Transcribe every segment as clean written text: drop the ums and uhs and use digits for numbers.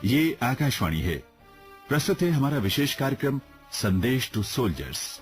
ये आकाशवाणी है। प्रस्तुत है हमारा विशेष कार्यक्रम संदेश टू सोल्जर्स।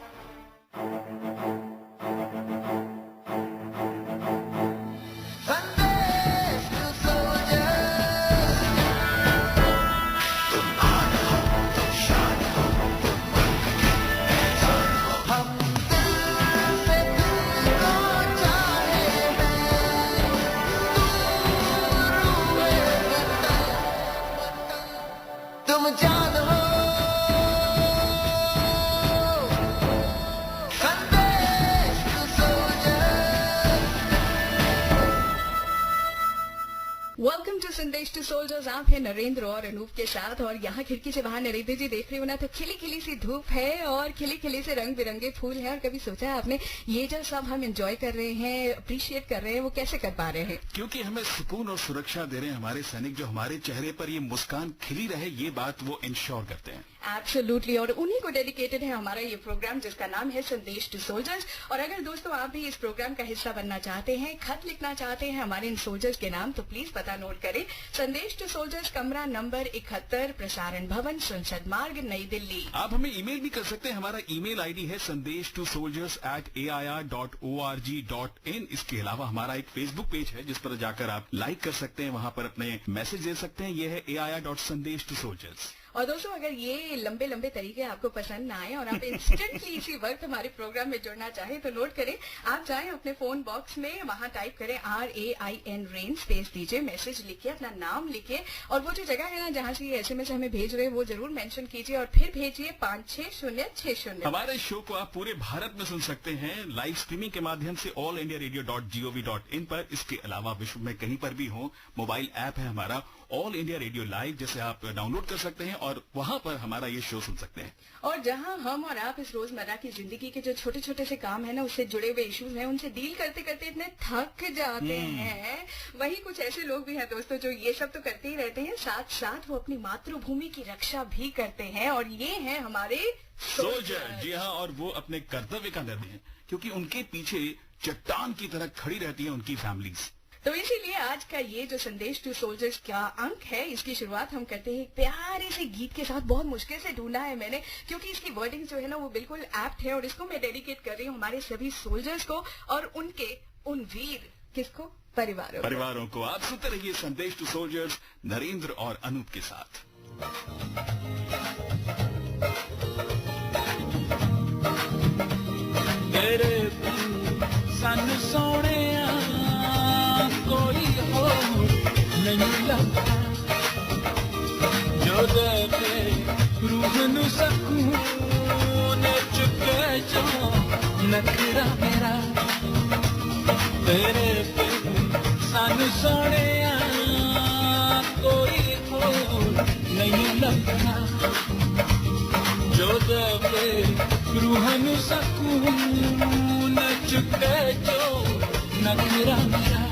वेलकम टू संदेश टू सोल्जर्स। आप है नरेंद्र और अनूप के साथ, और यहाँ खिड़की से बाहर नरेंद्र जी देख रहे हो ना, तो खिली खिली सी धूप है और खिली खिली से रंग बिरंगे फूल हैं। और कभी सोचा है आपने ये जो सब हम एंजॉय कर रहे हैं, अप्रिशिएट कर रहे हैं, वो कैसे कर पा रहे हैं? क्योंकि हमें सुकून और सुरक्षा दे रहे हैं हमारे सैनिक, जो हमारे चेहरे पर ये मुस्कान खिली रहे, ये बात वो इंश्योर करते हैं। एब्सोल्युटली, और उन्हीं को डेडिकेटेड है हमारा ये प्रोग्राम, जिसका नाम है संदेश टू सोल्जर्स। और अगर दोस्तों आप भी इस प्रोग्राम का हिस्सा बनना चाहते हैं, खत लिखना चाहते हैं हमारे इन सोल्जर्स के नाम, तो प्लीज पता नोट करें। संदेश टू सोल्जर्स, कमरा नंबर 71, प्रसारण भवन, संसद मार्ग, नई दिल्ली। आप हमें ईमेल भी कर सकते हैं। हमारा ईमेल आईडी है sandesh2soldiers@air.org.in। इसके अलावा हमारा एक फेसबुक पेज है जिस पर जाकर आप लाइक कर सकते हैं, वहां पर अपने मैसेज दे सकते हैं। ये है air.sandesh2soldiers। और दोस्तों अगर ये लंबे लंबे तरीके आपको पसंद ना आए और आप इंस्टेंटली इसी वक्त हमारे प्रोग्राम में जुड़ना चाहें, तो नोट करें, आप जाएं अपने फोन बॉक्स में, वहां टाइप करें RAIN स्पेस दीजिए, मैसेज लिखिए, अपना नाम लिखिए, और वो जो जगह है ना जहां से ये SMS हमें भेज रहे हैं वो जरूर मेंशन कीजिए, और फिर भेजिए 566060। हमारे शो को आप पूरे भारत में सुन सकते हैं लाइव स्ट्रीमिंग के माध्यम से allindiaradio.gov.in पर। इसके अलावा विश्व में कहीं पर भी हो, मोबाइल ऐप है हमारा ऑल इंडिया रेडियो लाइव, जैसे आप डाउनलोड कर सकते हैं और वहां पर हमारा ये शो सुन सकते हैं। और जहां हम और आप इस रोजमर्रा की जिंदगी के जो छोटे छोटे से काम है ना, उससे जुड़े हुए इश्यूज हैं, उनसे डील करते करते इतने थक जाते हैं, वही कुछ ऐसे लोग भी हैं दोस्तों जो ये सब तो करते ही रहते हैं, साथ साथ वो अपनी मातृभूमि की रक्षा भी करते हैं, और ये हैं हमारे सोल्जर। जी हाँ, और वो अपने कर्तव्य का निर्णय है, क्योंकि उनके पीछे चट्टान की तरह खड़ी रहती है उनकी फैमिलीज। तो इसीलिए आज का ये जो संदेश टू सोल्जर्स का अंक है, इसकी शुरुआत हम करते हैं एक प्यारे से गीत के साथ। बहुत मुश्किल से ढूंढा है मैंने, क्योंकि इसकी वर्डिंग जो है ना वो बिल्कुल एप्ट है, और इसको मैं डेडिकेट कर रही हूँ हमारे सभी सोल्जर्स को और उनके उन वीर किसको परिवारों को। आप सुनते रहिए संदेश टू सोल्जर्स, नरेंद्र और अनूप के साथ। तेरे सन सोने कोई हो नहीं लगता, जो दे रूह नू सकून चुके जो नखरा मेरा। तेरे सन सोने कोई हो नहीं लगता, जो दे रूह नू सकून चुके जो नखरा मेरा।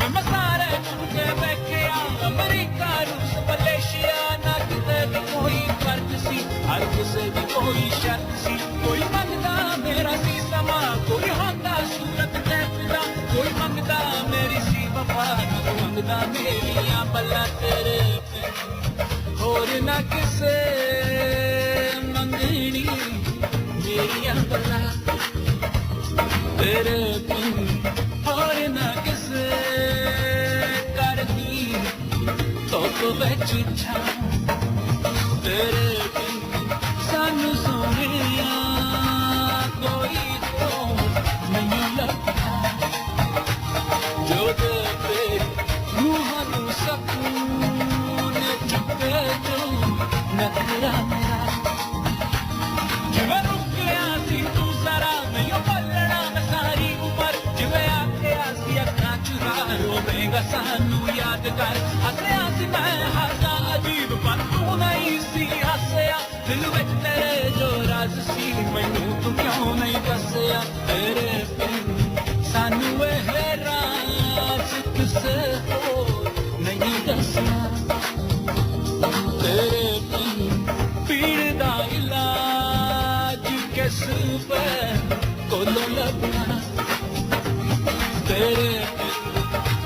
मसारे मुझे बैठिया अमेरिका, रूस, मलेशिया, ना किते भी कोई फर्क सी, हर किसे भी कोई शर्त सी। कोई मंगदा मेरा सी समा, कोई होंदा सूरत कैफदा, कोई मंगदा मेरी सी वफा, कोई मंगदा मेरिया बल्ला तेरे पे, होर ना किसे मंगनी मेरिया बल्ला तेरे पे, होर ना किसे करनी तो बेच छा। तेरे पे सानू सोनिया कोई तो नहीं लगता, जो दे रूह नू सकून चुके जो नखरा मेरा। जिवें रुकिया सी तू जरा नहीं बोलना मैं सारी उम्र, जिवें आखिया सी अखां चुरा रोवेगा सानू याद कर। हसया सी मैं हासा अजीब, पर तू नहीं सी हसया, दिल विच तेरे जो राज सी मैनू तू क्यों नहीं दसया। तेरे बिन सानू एह राज किसे होर नहीं दसया। तेरे बिन पीड़ दा इलाज किस पे कोलों लभना। तेरे बिन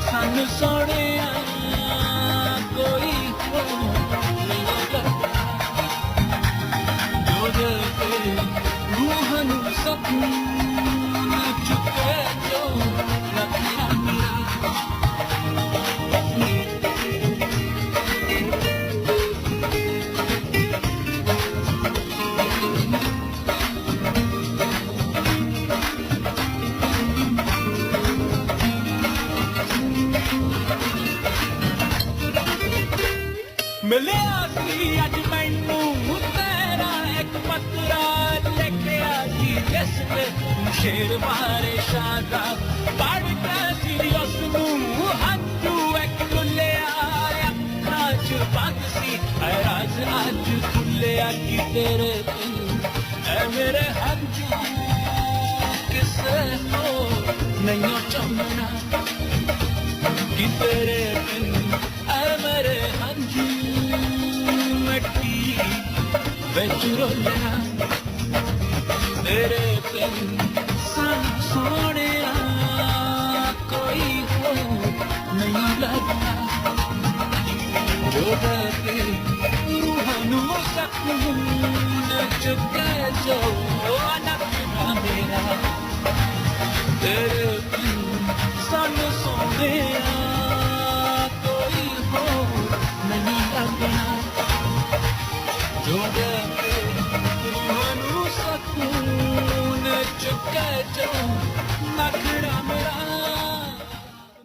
सन सोनिया कोई चुके जो रखा मेरा ਮਿਲਿਆ ਸੀ ਅੱਜ ਮੈਨੂੰ ਤੇਰਾ ਇੱਕ ਪੱਤਰਾ ਲਿਖਿਆ ਸੀ ਜਿਸ ਤੇ ਸ਼ੇਰ ਮਾਰੇ ਸ਼ਾਦਾ ਪੜ੍ਹਦਾ ਸੀ ਉਸ ਨੂੰ ਹੱਥੂ ਇੱਕ ਖੁੱਲਿਆ ਅੱਖਾਂ ਚ ਬੰਦ ਸੀ ਐ ਰਾਜ ਅੱਜ ਖੁੱਲਿਆ ਕਿ ਤੇਰੇ ਐ ਮੇਰੇ ਹੰਝੂ ਕਿਸੇ ਹੋ ਨਹੀਂ ਚਾਹੁੰਦਾ कि तेरे बिन ऐ मेरे हंझू मिट्टी विच रोलिया तेरे बिन सन सोहणिया कोई हो नहीं लगता जो दे रूह नू सकून चुके जो नखरा मेरा तेरे बिन सन सोहणिया कोई हो नहीं लगना जो दे रूह सकून चुके जो नखरा मेरा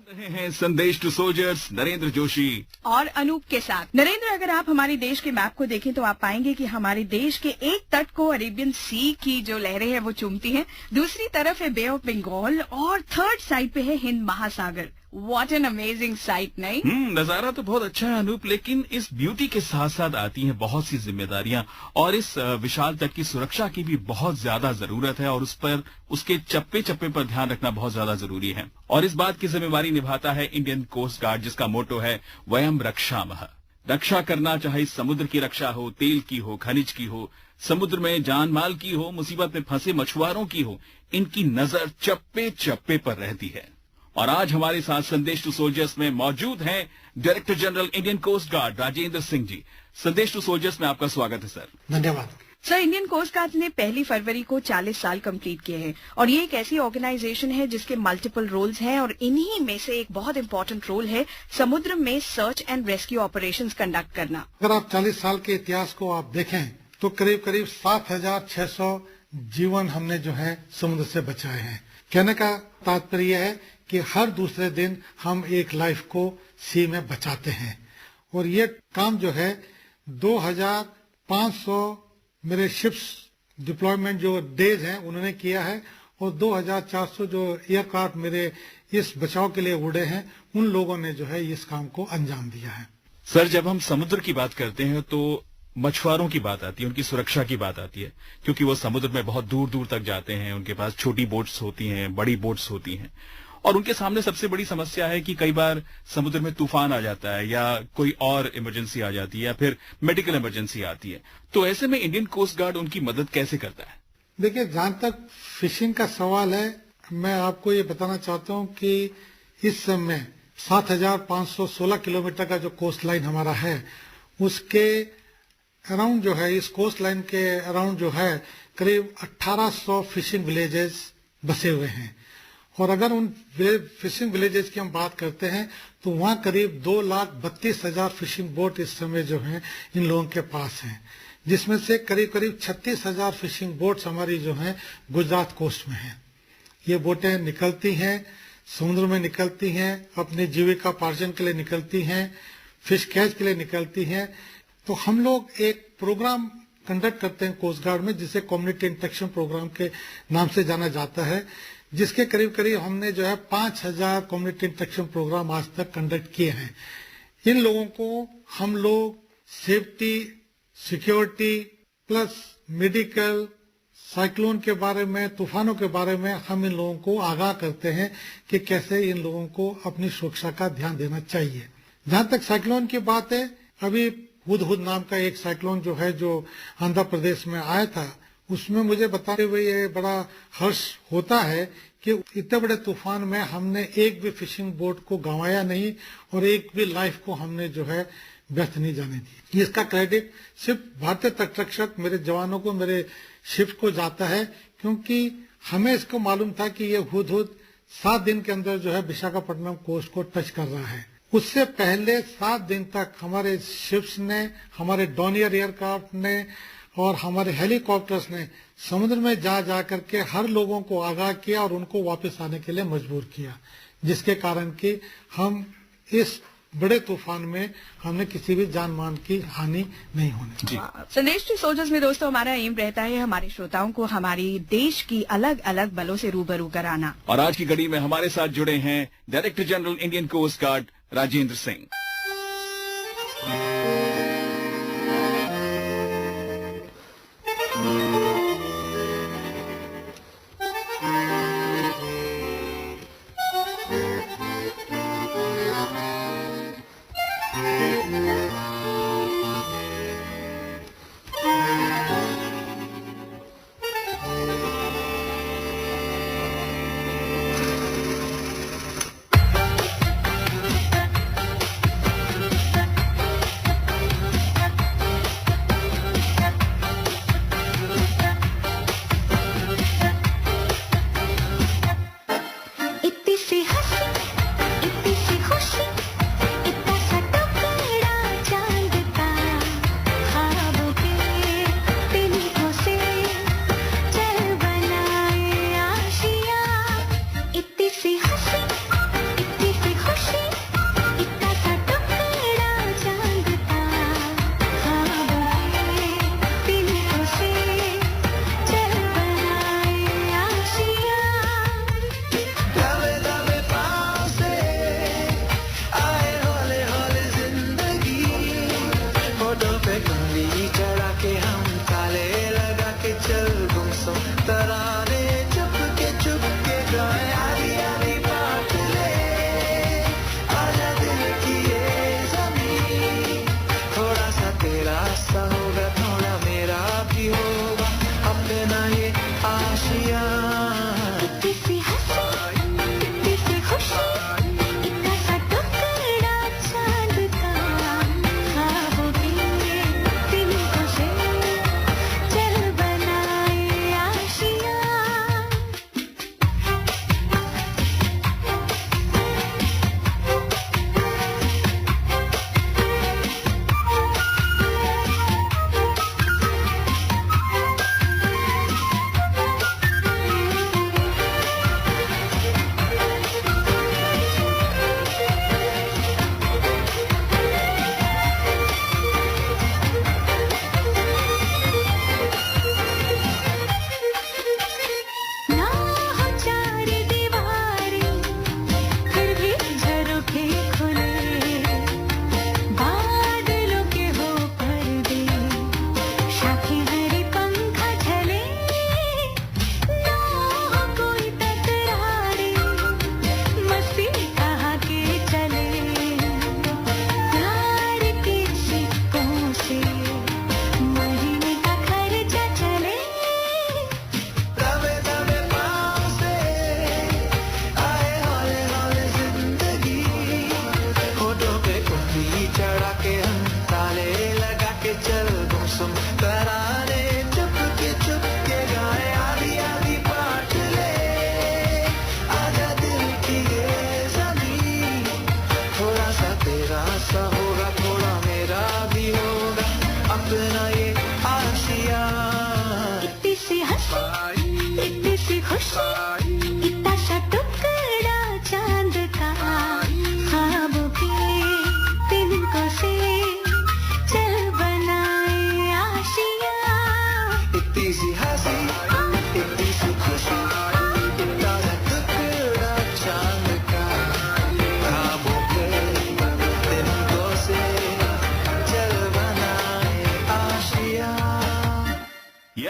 रहे हैं संदेश टू सोल्जर्स नरेंद्र जोशी और अनूप के साथ। नरेंद्र, अगर आप हमारे देश के मैप को देखें तो आप पाएंगे कि हमारे देश के एक तट को अरेबियन सी की जो लहरें हैं वो चूमती हैं, दूसरी तरफ है बे ऑफ बंगाल और थर्ड साइड पे है हिंद महासागर। व्हाट एन अमेजिंग साइट, नहीं? नजारा तो बहुत अच्छा है अनूप, लेकिन इस ब्यूटी के साथ साथ आती हैं बहुत सी जिम्मेदारियां और इस विशाल तट की सुरक्षा की भी बहुत ज्यादा जरूरत है और उस पर उसके चप्पे चप्पे पर ध्यान रखना बहुत ज्यादा जरूरी है। और इस बात की जिम्मेवारी निभाता है इंडियन कोस्ट गार्ड, जिसका मोटो है वयम रक्षामः। रक्षा करना, चाहे समुद्र की रक्षा हो, तेल की हो, खनिज की हो, समुद्र में जान माल की हो, मुसीबत में फंसे मछुआरों की हो, इनकी नजर चप्पे चप्पे पर रहती है। और आज हमारे साथ संदेश टू सोल्जर्स में मौजूद हैं director general Indian coast guard Rajendra Singh ji. संदेश टू सोल्जर्स में आपका स्वागत है सर। धन्यवाद सर, इंडियन कोस्ट गार्ड ने 1 फरवरी को 40 साल कंप्लीट किए हैं और ये एक ऐसी ऑर्गेनाइजेशन है जिसके मल्टीपल रोल्स हैं और इन्हीं में से एक बहुत इंपॉर्टेंट रोल है समुद्र में search and rescue operations conduct करना। अगर आप 40 साल के इतिहास को आप देखें तो करीब करीब 7,600 जीवन हमने जो है समुद्र से बचाए हैं। कहने का तात्पर्य है कि हर दूसरे दिन हम एक लाइफ को सी में बचाते हैं और ये काम जो है 2,500 मेरे शिप्स डिप्लॉयमेंट जो डेज हैं उन्होंने किया है और 2,400 जो एयरक्राफ्ट मेरे इस बचाव के लिए उड़े हैं उन लोगों ने जो है इस काम को अंजाम दिया है। सर, जब हम समुद्र की बात करते हैं तो मछुआरों की बात आती है, उनकी सुरक्षा की बात आती है, क्योंकि वो समुद्र में बहुत दूर दूर तक जाते हैं, उनके पास छोटी बोट्स होती हैं, बड़ी बोट्स होती हैं और उनके सामने सबसे बड़ी समस्या है कि कई बार समुद्र में तूफान आ जाता है या कोई और इमरजेंसी आ जाती है या फिर मेडिकल इमरजेंसी आती है। तो ऐसे में इंडियन कोस्ट गार्ड उनकी मदद कैसे करता है? देखिए, जहां तक फिशिंग का सवाल है, मैं आपको ये बताना चाहता हूं कि इस समय 7,516 किलोमीटर का जो कोस्ट लाइन हमारा है उसके अराउंड जो है, इस कोस्ट लाइन के अराउंड जो है करीब 1,800 फिशिंग विलेजेस बसे हुए हैं और अगर उन फिशिंग विलेजेस की हम बात करते हैं तो वहां करीब 2,32,000 फिशिंग बोट इस समय जो है इन लोगों के पास हैं, जिसमें से करीब करीब 36,000 फिशिंग बोट्स हमारी जो हैं गुजरात कोस्ट में हैं। ये बोटें निकलती हैं, समुद्र में निकलती हैं, अपनी जीविका पार्जन के लिए निकलती हैं, फिश कैच के लिए निकलती हैं। तो हम लोग एक प्रोग्राम कंडक्ट करते हैं कोस्ट गार्ड में जिसे कम्युनिटी इंटरेक्शन प्रोग्राम के नाम से जाना जाता है, जिसके करीब करीब हमने जो है 5,000 कम्युनिटी इंटरेक्शन प्रोग्राम आज तक कंडक्ट किए हैं। इन लोगों को हम लोग safety, security plus medical, cyclone के बारे में, तूफानों के बारे में हम इन लोगों को आगाह करते हैं कि कैसे इन लोगों को अपनी सुरक्षा का ध्यान देना चाहिए। जहां तक साइक्लोन की बात है, अभी हुदहुद नाम का एक साइक्लोन जो है जो आंध्र प्रदेश में आया था, उसमें मुझे बताते हुए ये बड़ा हर्ष होता है कि इतने बड़े तूफान में हमने एक भी फिशिंग बोट को गंवाया नहीं और एक भी लाइफ को हमने जो है व्यर्थ नहीं जाने दी। इसका क्रेडिट सिर्फ भारतीय तटरक्षक मेरे जवानों को, मेरे शिप को जाता है, क्योंकि हमें इसको मालूम था कि ये हुदहुद 7 दिन के अंदर जो है विशाखापट्टनम कोस्ट को टच कर रहा है। उससे पहले 7 दिन तक हमारे शिप्स ने, हमारे डॉनियर एयरक्राफ्ट ने और हमारे हेलीकॉप्टर्स ने समुद्र में जा करके हर लोगों को आगाह किया और उनको वापस आने के लिए मजबूर किया, जिसके कारण कि हम इस बड़े तूफान में हमने किसी भी जान मान की हानि नहीं होने दी। संदेश टू सोल्जर्स में दोस्तों हमारा एम रहता है हमारे श्रोताओं को हमारी देश की अलग अलग बलों से रूबरू कराना। और आज की घड़ी में हमारे साथ जुड़े हैं director general Indian coast guard Rajendra Singh.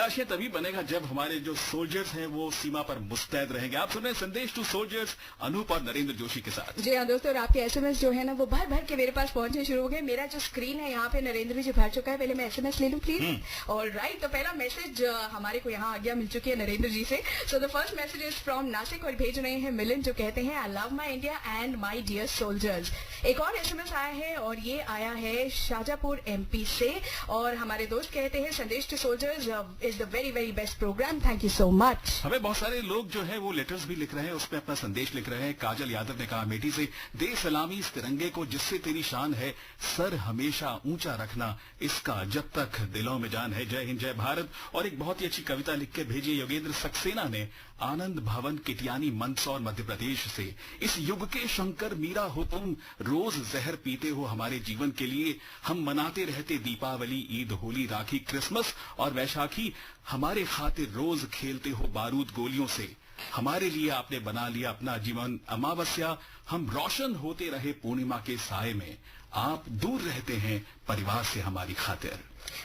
आशय तभी बनेगा जब हमारे जो सोल्जर्स हैं वो सीमा पर मुस्तैद रहेंगे। आप सुन रहे हैं संदेश टू सोल्जर्स अनूप और नरेंद्र जोशी के साथ। जी हाँ दोस्तों, और आपके एसएमएस जो है ना वो भर भर के मेरे पास पहुंचने शुरू हो गए। मेरा जो स्क्रीन है यहाँ पे नरेंद्र जी भर चुका है। पहले मैं एसएमएस ले लूं प्लीज। और राइट, तो पहला मैसेज हमारे को यहाँ आज्ञा मिल चुकी है नरेंद्र जी से। So the first message is from Nashik और भेज रहे हैं मिलन, जो कहते हैं I love my India and my dear soldiers. एक और एसएमएस आया है और ये आया है शाजापुर एमपी से, और हमारे दोस्त कहते हैं संदेश to soldiers is is the very very best programme. Thank you so much. हमें बहुत सारे लोग जो है वो लेटर्स भी लिख रहे हैं, उसमें अपना संदेश लिख रहे हैं. काजल यादव ने कहा अमेठी से, दे सलामी इस तिरंगे को जिससे तेरी शान है, सर हमेशा ऊंचा रखना इसका जब तक दिलों में जान है. जय हिंद जय भारत. और एक बहुत ही अच्छी कविता लिख के भेजी योगेंद्र सक्सेना ने, आनंद भवन किटियानी मंदसौर मध्य प्रदेश से. इस युग के शंकर मीरा हो तुम, रोज जहर पीते हो हमारे जीवन के लिए. हम मनाते रहते दीपावली, ईद, होली, राखी, क्रिसमस और वैशाखी. हमारे खातिर रोज खेलते हो बारूद गोलियों से. हमारे लिए आपने बना लिया अपना जीवन अमावस्या. हम रोशन होते रहे पूर्णिमा के साए में. आप दूर रहते हैं परिवार से हमारी खातिर.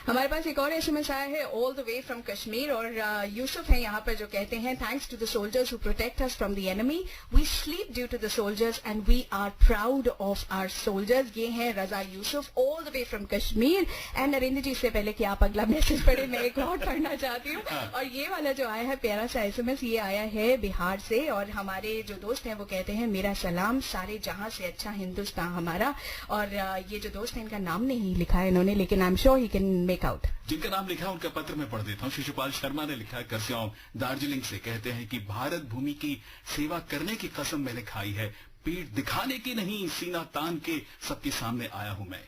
हमारे पास एक और एसएमएस आया है all the way from Kashmir, और यूसुफ है यहाँ पर जो कहते हैं, thanks to the soldiers who protect us from the enemy. We sleep due to the soldiers and we are proud of our soldiers. ये हैं Raza Yusuf all the way from Kashmir. And Narendra ji, इससे पहले कि आप अगला मैसेज पढ़े, मैं एक और पढ़ना चाहती हूँ. और ये वाला जो आया है प्यारा सा एसएमएस, ये आया है बिहार से, और हमारे जो दोस्त हैं वो कहते हैं, मेरा सलाम सारे जहां से अच्छा हिंदुस्तान हमारा. और ये जो दोस्त है इनका नाम नहीं लिखा है इन्होंने, लेकिन I am sure he can make out. जिनका नाम लिखा है उनका पत्र मैं पढ़ देता हूँ. शिशुपाल शर्मा ने लिखा है करस्याम दार्जिलिंग से. कहते हैं कि भारत भूमि की सेवा करने की कसम मैंने खाई है, पीठ दिखाने की नहीं, सीना तान के सबके सामने आया हूँ मैं.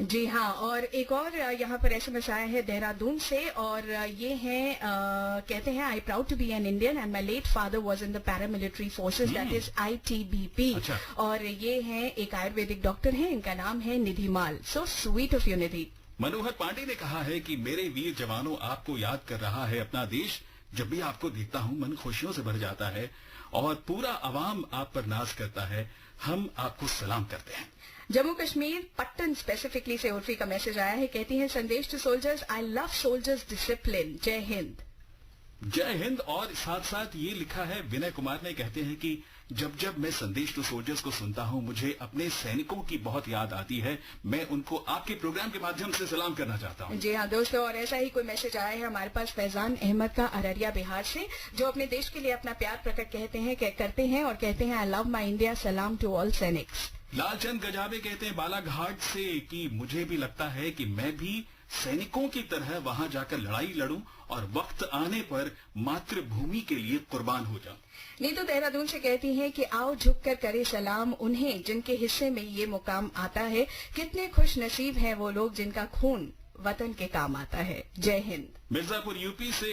जी हाँ. और एक और यहाँ पर एसएमएस आया है देहरादून से, और ये हैं कहते हैं, I proud to be an Indian and my late father was in the paramilitary forces, that is ITBP. अच्छा. और ये हैं एक आयुर्वेदिक डॉक्टर हैं, इनका नाम है निधि माल. सो स्वीट ऑफ यू निधि. मनोहर पांडे ने कहा है कि मेरे वीर जवानों, आपको याद कर रहा है अपना देश. जब भी आपको देखता हूँ मन खुशियों से भर जाता है और पूरा अवाम आप पर नाज करता है. हम आपको सलाम करते हैं. जम्मू कश्मीर पट्टन स्पेसिफिकली से उर्फी का मैसेज आया है. कहती है, संदेश to soldiers, I love soldiers discipline. जय हिंद. जय हिंद. और साथ साथ ये लिखा है विनय कुमार ने. कहते हैं कि जब जब मैं संदेश टू सोल्जर्स को सुनता हूं, मुझे अपने सैनिकों की बहुत याद आती है. मैं उनको आपके प्रोग्राम के माध्यम से सलाम करना चाहता हूं. जी हाँ दोस्तों, और ऐसा ही कोई मैसेज आया है हमारे पास फैजान अहमद का अररिया बिहार से, जो अपने देश के लिए अपना प्यार प्रकट करते हैं और कहते हैं, आई लव माई इंडिया, सलाम टू ऑल सैनिक्स. लालचंद गजाबे कहते हैं बालाघाट से कि मुझे भी लगता है कि मैं भी सैनिकों की तरह वहां जाकर लड़ाई लड़ूं और वक्त आने पर मातृभूमि के लिए कुर्बान हो जाऊं. नीतू देहरादून से कहती हैं कि आओ झुककर करे सलाम उन्हें जिनके हिस्से में ये मुकाम आता है. कितने खुश नसीब हैं वो लोग जिनका खून वतन के काम आता है. जय हिंद. मिर्जापुर यूपी से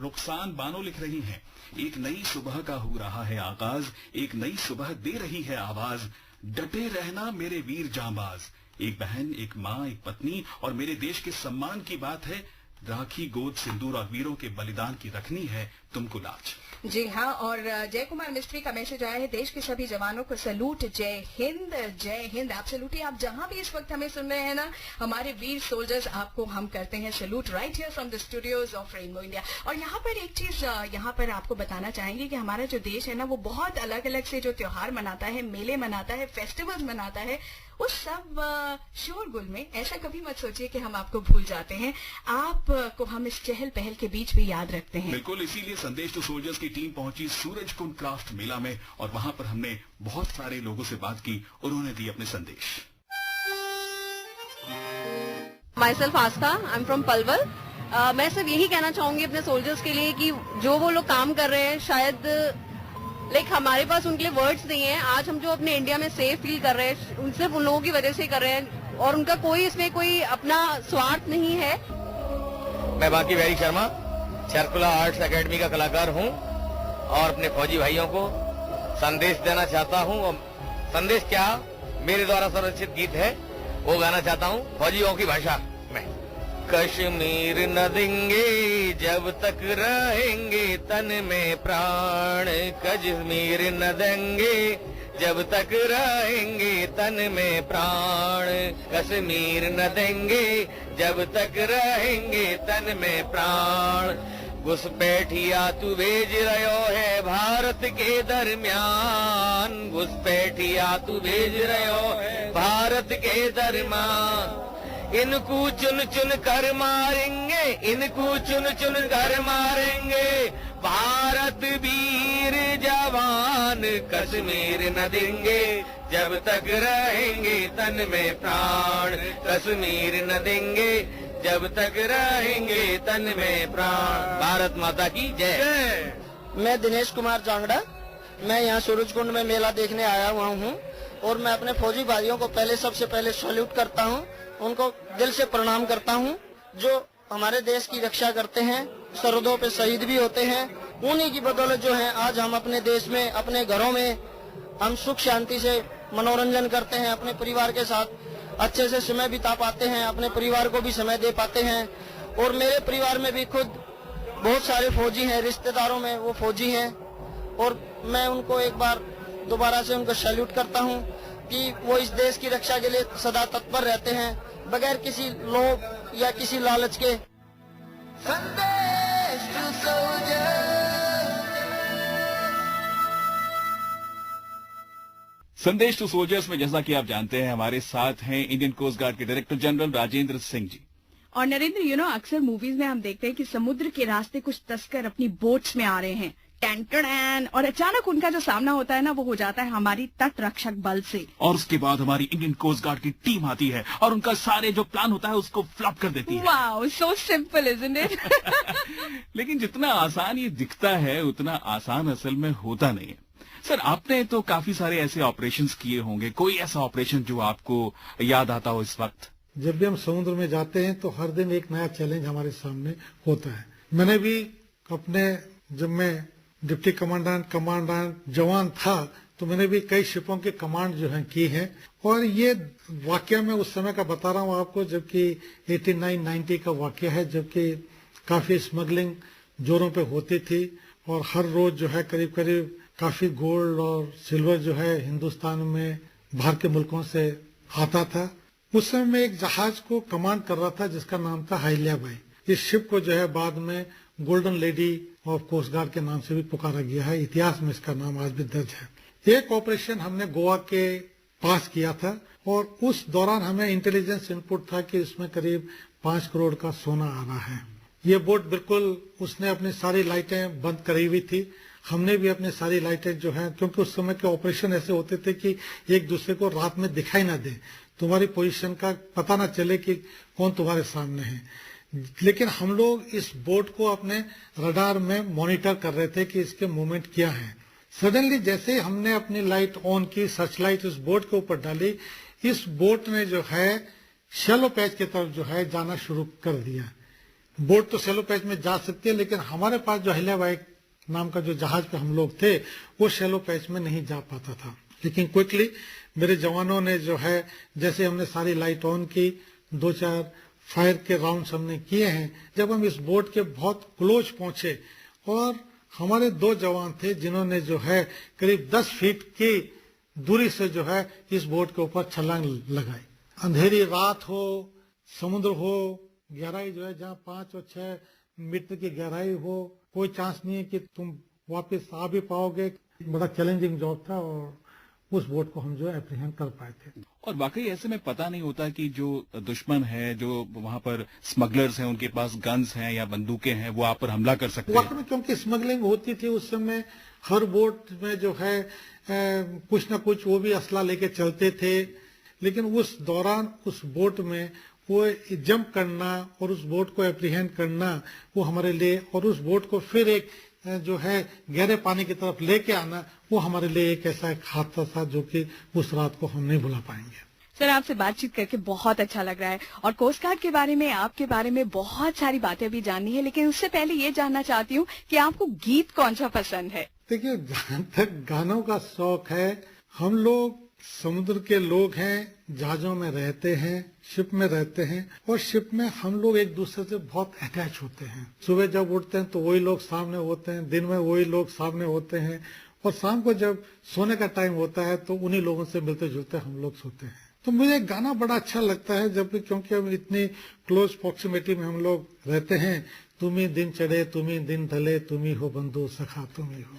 रुखसान बानो लिख रही हैं, एक नई सुबह का हो रहा है आगाज, एक नई सुबह दे रही है आवाज. डटे रहना मेरे वीर जांबाज. एक बहन, एक माँ, एक पत्नी और मेरे देश के सम्मान की बात है. राखी, गोद, सिंदूर और वीरों के बलिदान की रखनी है तुमको लाज. जी हाँ. और जय कुमार मिस्त्री का मैसेज आया है, देश के सभी जवानों को सलूट. जय हिंद. जय हिंद. आप सलूटी. आप जहां भी इस वक्त हमें सुन रहे हैं ना, हमारे वीर सोल्जर्स, आपको हम करते हैं salute right here from the studios of rainbow India. और यहाँ पर एक चीज यहाँ पर आपको बताना चाहेंगे कि हमारा जो देश है ना, वो बहुत अलग अलग से जो त्योहार मनाता है, मेले मनाता है, फेस्टिवल्स मनाता है. उस सब शोरगुल में ऐसा कभी मत सोचिए कि हम आपको भूल जाते हैं. आपको हम इस चहल पहल के बीच भी याद रखते हैं. बिल्कुल. इसीलिए संदेश टू सोल्जर्स की टीम पहुंची सूरज कुंड क्राफ्ट मेला में और वहां पर हमने बहुत सारे लोगों से बात की. उन्होंने दी अपने संदेश. My self Aastha, I am from Palwal. मैं सिर्फ यही कहना चाहूंगी अपने सोल्जर्स के लिए कि जो वो लोग काम कर रहे हैं, शायद हमारे पास उनके लिए वर्ड्स नहीं है. आज हम जो अपने इंडिया में सेफ फील कर रहे हैं, उन सिर्फ उन लोगों की वजह से कर रहे हैं और उनका कोई इसमें कोई अपना स्वार्थ नहीं है. मैं बाकी वैरी शर्मा चरकुला आर्ट्स एकेडमी का कलाकार हूं और अपने फौजी भाइयों को संदेश देना चाहता हूं. और संदेश क्या, मेरे द्वारा संरचित गीत है, वो गाना चाहता हूं फौजियों की भाषा में. कश्मीर न देंगे जब तक रहेंगे तन में प्राण. कश्मीर न देंगे जब तक रहेंगे तन में प्राण. कश्मीर न देंगे जब तक रहेंगे तन में प्राण. घुसपैठिया तू भेज रहो है भारत के दरमियान. घुसपैठिया तू भेज रहो है भारत के दरमियान. इनको चुन चुन कर मारेंगे, इनको चुन चुन कर मारेंगे भारत वीर जवान. कश्मीर न देंगे जब तक रहेंगे तन में प्राण, कश्मीर न देंगे जब तक रहेंगे तन में प्राण। भारत माता की जय। मैं दिनेश कुमार जांगड़ा, मैं यहाँ सूरजकुंड में मेला देखने आया हुआ हूँ और मैं अपने फौजी भाइयों को सबसे पहले सैल्यूट करता हूँ, उनको दिल से प्रणाम करता हूँ जो हमारे देश की रक्षा करते हैं, सरहदों पे शहीद भी होते हैं। उन्हीं की बदौलत जो है आज हम अपने देश में, अपने घरों में हम सुख शांति से मनोरंजन करते हैं, अपने परिवार के साथ अच्छे से समय बिता पाते हैं, अपने परिवार को भी समय दे पाते हैं। और मेरे परिवार में भी खुद बहुत सारे फौजी हैं, रिश्तेदारों में वो फौजी हैं और मैं उनको एक बार दोबारा से उनको सैल्यूट करता हूं कि वो इस देश की रक्षा के लिए सदा तत्पर रहते हैं, बगैर किसी लोभ या किसी लालच के। संदेश टू सोल्जर। संदेश टू सोल्जर्स में जैसा कि आप जानते हैं हमारे साथ हैं इंडियन कोस्ट गार्ड के डायरेक्टर जनरल राजेंद्र सिंह जी। और नरेंद्र, अक्सर मूवीज में हम देखते हैं कि समुद्र के रास्ते कुछ तस्कर अपनी बोट्स में आ रहे हैं, टैंटन, और अचानक उनका जो सामना होता है ना, वो हो जाता है हमारी तट रक्षक बल से। और उसके बाद हमारी इंडियन कोस्ट गार्ड की टीम आती है और उनका सारे जो प्लान होता है उसको फ्लॉप कर देती है। Wow, so simple isn't it? लेकिन जितना आसान ये दिखता है उतना आसान असल में होता नहीं है। सर, आपने तो काफी सारे ऐसे ऑपरेशंस किए होंगे, कोई ऐसा ऑपरेशन जो आपको याद आता हो इस वक्त? जब भी हम समुद्र में जाते हैं तो हर दिन एक नया चैलेंज हमारे सामने होता है। मैंने भी अपने, जब मैं डिप्टी कमांडेंट जवान था तो मैंने भी कई शिपों के कमांड जो है की है। और ये वाकया मैं उस समय का बता रहा हूँ आपको जबकि 89-90 का वाकया है, जबकि काफी स्मगलिंग जोरों पे होती थी और हर रोज जो है करीब करीब काफी गोल्ड और सिल्वर जो है हिंदुस्तान में बाहर के मुल्कों से आता था। उस समय मैं एक जहाज को कमांड कर रहा था जिसका नाम था हाइलियाबाई। इस शिप को जो है बाद में golden lady of coast guard के नाम से भी पुकारा गया है, इतिहास में इसका नाम आज भी दर्ज है। एक ऑपरेशन हमने गोवा के पास किया था और उस दौरान हमें इंटेलिजेंस इनपुट था कि इसमें करीब 5 करोड़ का सोना आ रहा है। ये बोट बिल्कुल, उसने अपनी सारी लाइटें बंद करी हुई थी, हमने भी अपनी सारी लाइटें जो है, क्योंकि उस समय के ऑपरेशन ऐसे होते थे कि एक दूसरे को रात में दिखाई ना दे, तुम्हारी पोजीशन का पता ना चले कि कौन तुम्हारे सामने है। लेकिन हम लोग इस बोट को अपने रडार में मॉनिटर कर रहे थे कि इसके मूवमेंट क्या है। सडनली जैसे हमने अपनी लाइट ऑन की, सर्च लाइट उस बोट के ऊपर डाली, इस बोट ने जो है शैलो पैच की तरफ जो है जाना शुरू कर दिया। बोट तो शैलो पैच में जा सकती है लेकिन हमारे पास जो हिल्याबाई नाम का जो जहाज पे हम लोग थे वो शैलो पैच में नहीं जा पाता था। लेकिन क्विकली मेरे जवानों ने जो है, जैसे हमने सारी लाइट ऑन की, 2-4 फायर के राउंड्स हमने किए हैं। जब हम इस बोट के बहुत क्लोज पहुंचे और हमारे 2 जवान थे जिन्होंने जो है करीब 10 फीट की दूरी से जो है इस बोट के ऊपर छलांग लगाई। अंधेरी रात हो, समुद्र हो, गहराई जो है जहाँ 5 और 6 मीटर की गहराई हो, कोई चांस नहीं है कि तुम वापस आ भी पाओगे। बड़ा चैलेंजिंग जॉब था और उस बोट को हम जो एप्रीहेंड कर पाए थे। और वाकई ऐसे में पता नहीं होता कि जो दुश्मन है, जो वहां पर स्मगलर्स हैं, उनके पास गन्स हैं या बंदूकें हैं, वो आप पर हमला कर सकते हैं। वाकई में क्योंकि स्मगलिंग होती थी उस समय, हर बोट में जो है कुछ ना कुछ वो भी असला लेके चलते थे। लेकिन उस दौरान उस बोट में वो जंप करना और उस बोट को एप्रीहेंड करना वो हमारे लिए, और उस बोट को फिर एक जो है गहरे पानी की तरफ लेके आना, वो हमारे लिए एक ऐसा एक हादसा था जो कि उस रात को हम नहीं भुला पाएंगे। सर, आपसे बातचीत करके बहुत अच्छा लग रहा है और कोस्ट गार्ड के बारे में, आपके बारे में बहुत सारी बातें भी जाननी है। लेकिन उससे पहले ये जानना चाहती हूँ कि आपको गीत कौन सा पसंद है? देखिए, जहाँ तक गानों का शौक है, हम लोग समुद्र के लोग हैं, जहाजों में रहते हैं, शिप में रहते हैं और शिप में हम लोग एक दूसरे से बहुत अटैच होते हैं। सुबह जब उठते हैं तो वही लोग सामने होते हैं, दिन में वही लोग सामने होते हैं और शाम को जब सोने का टाइम होता है तो उन्हीं लोगों से मिलते जुलते हम लोग सोते हैं। तो मुझे गाना बड़ा अच्छा लगता है जब भी, क्योंकि हम इतनी क्लोज प्रॉक्सिमिटी में हम लोग रहते हैं। तुम ही दिन चढ़े, तुम ही दिन ढले, तुम ही हो बंधु सखा, तुम ही हो।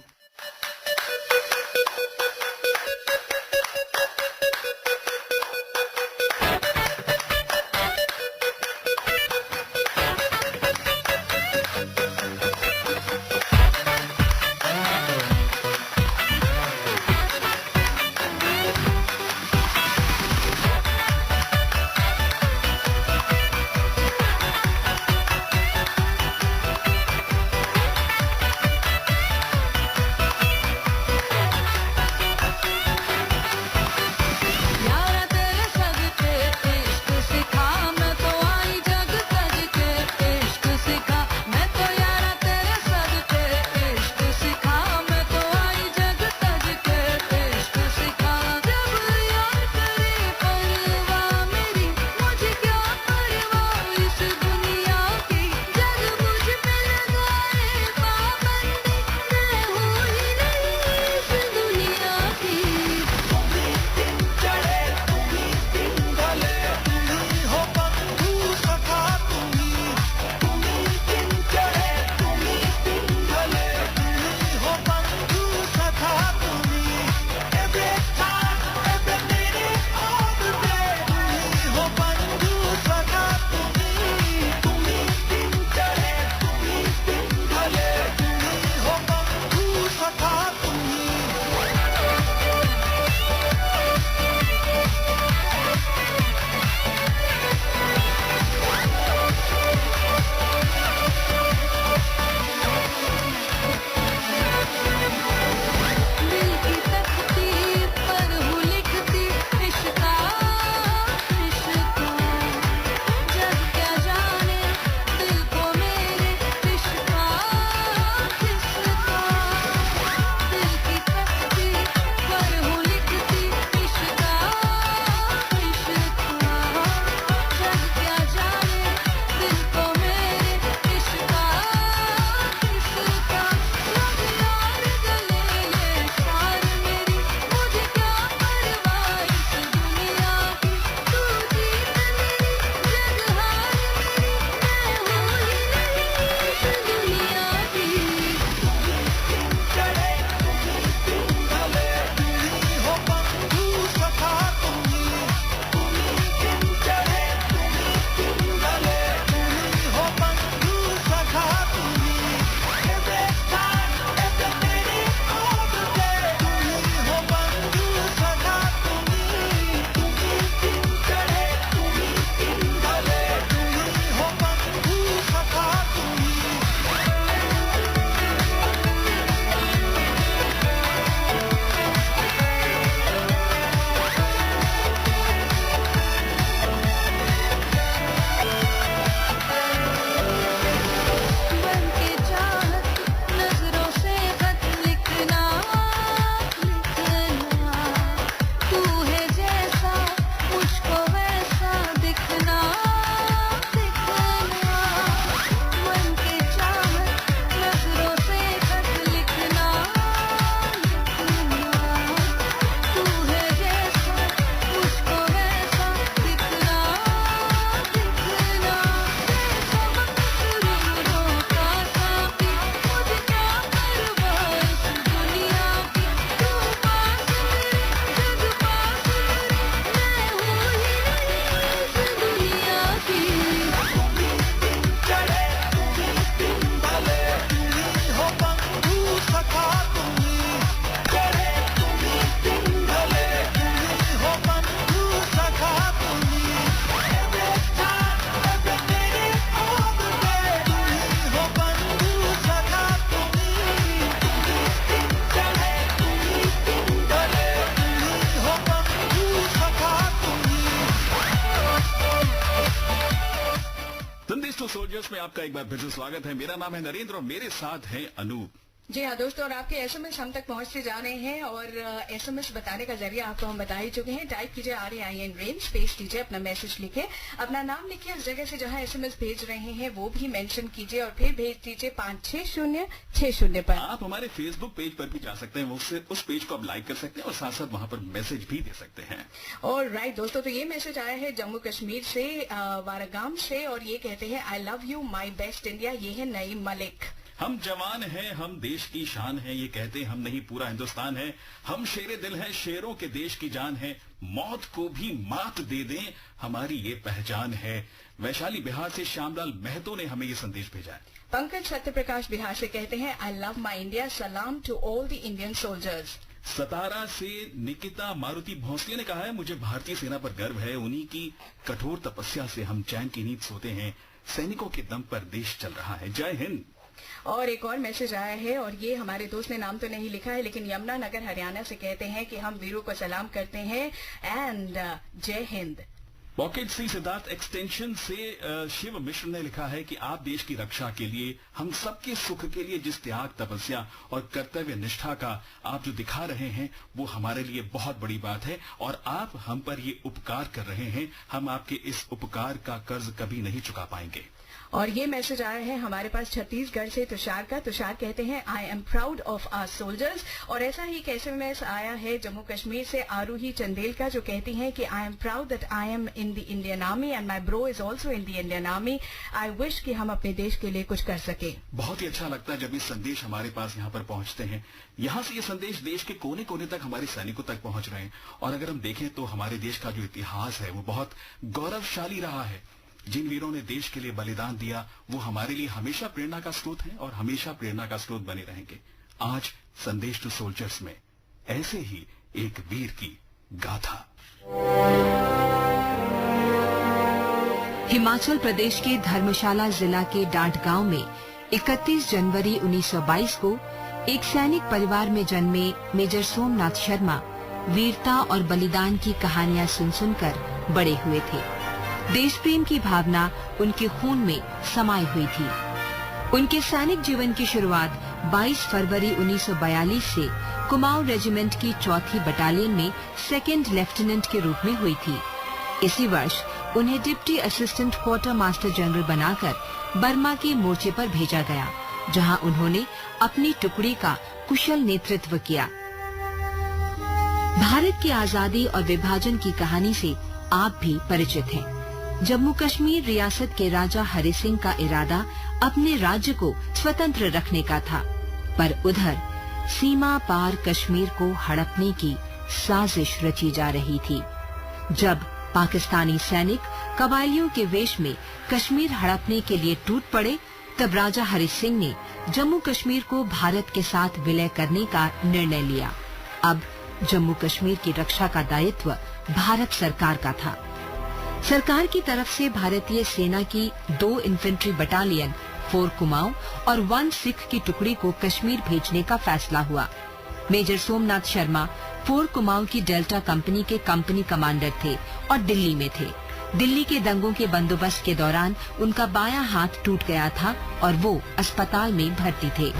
टू सोल्जर्स में आपका एक बार फिर से स्वागत है। मेरा नाम है नरेंद्र और मेरे साथ है अनूप। जी हाँ दोस्तों, और आपके एसएमएस हम तक पहुंचते जा रहे हैं और एसएमएस बताने का जरिया आपको हम बता ही चुके हैं। टाइप कीजिए RAIN रेंज, स्पेस कीजिए, अपना मैसेज लिखे, अपना नाम लिखिए, उस जगह से जहां एसएमएस भेज रहे हैं वो भी मेंशन कीजिए और फिर भेज दीजिए 56060 पर। आप हमारे फेसबुक पेज पर भी जा सकते हैं, उससे उस पेज को आप लाइक कर सकते हैं और साथ साथ वहां पर मैसेज भी दे सकते हैं। और राइट दोस्तों, तो ये मैसेज आया है जम्मू कश्मीर से, वारागाम से, और ये कहते हैं I love you my best India. ये है नईम मलिक। हम जवान हैं, हम देश की शान है, ये कहते हम नहीं पूरा हिंदुस्तान है। हम शेरे दिल हैं, शेरों के देश की जान है, मौत को भी मात दे दें, हमारी ये पहचान है। वैशाली बिहार से श्यामलाल महतो ने हमें ये संदेश भेजा है। पंकज सत्यप्रकाश बिहार से कहते हैं आई लव माई इंडिया, सलाम to all the Indian soldiers. Satara से निकिता मारुति भोंसले ने कहा है मुझे भारतीय सेना पर गर्व है, उन्हीं की कठोर तपस्या से हम चैन की नींद सोते हैं, सैनिकों के दम पर देश चल रहा है। जय हिंद। और एक और मैसेज आया है, और ये हमारे दोस्त ने नाम तो नहीं लिखा है, लेकिन यमुनानगर हरियाणा से कहते हैं कि हम वीरों को सलाम करते हैं एंड जय हिंद। पॉकेट सी सिद्धार्थ एक्सटेंशन से शिव मिश्र ने लिखा है कि आप देश की रक्षा के लिए, हम सबके सुख के लिए जिस त्याग, तपस्या और कर्तव्य निष्ठा का आप जो दिखा रहे हैं वो हमारे लिए बहुत बड़ी बात है और आप हम पर ये उपकार कर रहे हैं, हम आपके इस उपकार का कर्ज कभी नहीं चुका पाएंगे। और ये मैसेज आया है हमारे पास छत्तीसगढ़ से तुषार का। तुषार कहते हैं I am proud of our soldiers. और ऐसा ही एक एसएमएस आया है जम्मू कश्मीर से आरूही चंदेल का, जो कहती हैं कि आई am proud that I am in the Indian army and my bro is also in the Indian army. I wish कि हम अपने देश के लिए कुछ कर सके। बहुत ही अच्छा लगता है जब ये संदेश हमारे पास यहाँ पर पहुंचते हैं। यहाँ से ये संदेश देश के कोने कोने तक हमारे सैनिकों तक पहुंच रहे हैं। और अगर हम देखें तो हमारे देश का जो इतिहास है वो बहुत गौरवशाली रहा है। जिन वीरों ने देश के लिए बलिदान दिया वो हमारे लिए हमेशा प्रेरणा का स्रोत हैं और हमेशा प्रेरणा का स्रोत बने रहेंगे। आज संदेश टू सोल्जर्स में ऐसे ही एक वीर की गाथा। हिमाचल प्रदेश के धर्मशाला जिला के डांट गांव में 31 जनवरी 1922 को एक सैनिक परिवार में जन्मे मेजर सोमनाथ शर्मा वीरता और बलिदान की कहानियां सुन सुनकर बड़े हुए थे। देश प्रेम की भावना उनके खून में समाई हुई थी। उनके सैनिक जीवन की शुरुआत 22 फरवरी 1942 से कुमाऊं रेजिमेंट की 4थी बटालियन में सेकंड लेफ्टिनेंट के रूप में हुई थी। इसी वर्ष उन्हें deputy assistant quarter master general बनाकर बर्मा के मोर्चे पर भेजा गया, जहां उन्होंने अपनी टुकड़ी का कुशल नेतृत्व किया। भारत की आजादी और विभाजन की कहानी से आप भी परिचित हैं। जम्मू कश्मीर रियासत के राजा हरि सिंह का इरादा अपने राज्य को स्वतंत्र रखने का था, पर उधर सीमा पार कश्मीर को हड़पने की साजिश रची जा रही थी। जब पाकिस्तानी सैनिक कबायलियों के वेश में कश्मीर हड़पने के लिए टूट पड़े, तब राजा हरि सिंह ने जम्मू कश्मीर को भारत के साथ विलय करने का निर्णय लिया। अब जम्मू कश्मीर की रक्षा का दायित्व भारत सरकार का था। सरकार की तरफ से भारतीय सेना की 2 इन्फेंट्री बटालियन, 4 कुमाऊं और 1 सिख की टुकड़ी को कश्मीर भेजने का फैसला हुआ। मेजर सोमनाथ शर्मा 4 कुमाऊं की डेल्टा कंपनी के कंपनी कमांडर थे और दिल्ली में थे। दिल्ली के दंगों के बंदोबस्त के दौरान उनका बायां हाथ टूट गया था और वो अस्पताल में भर्ती थे।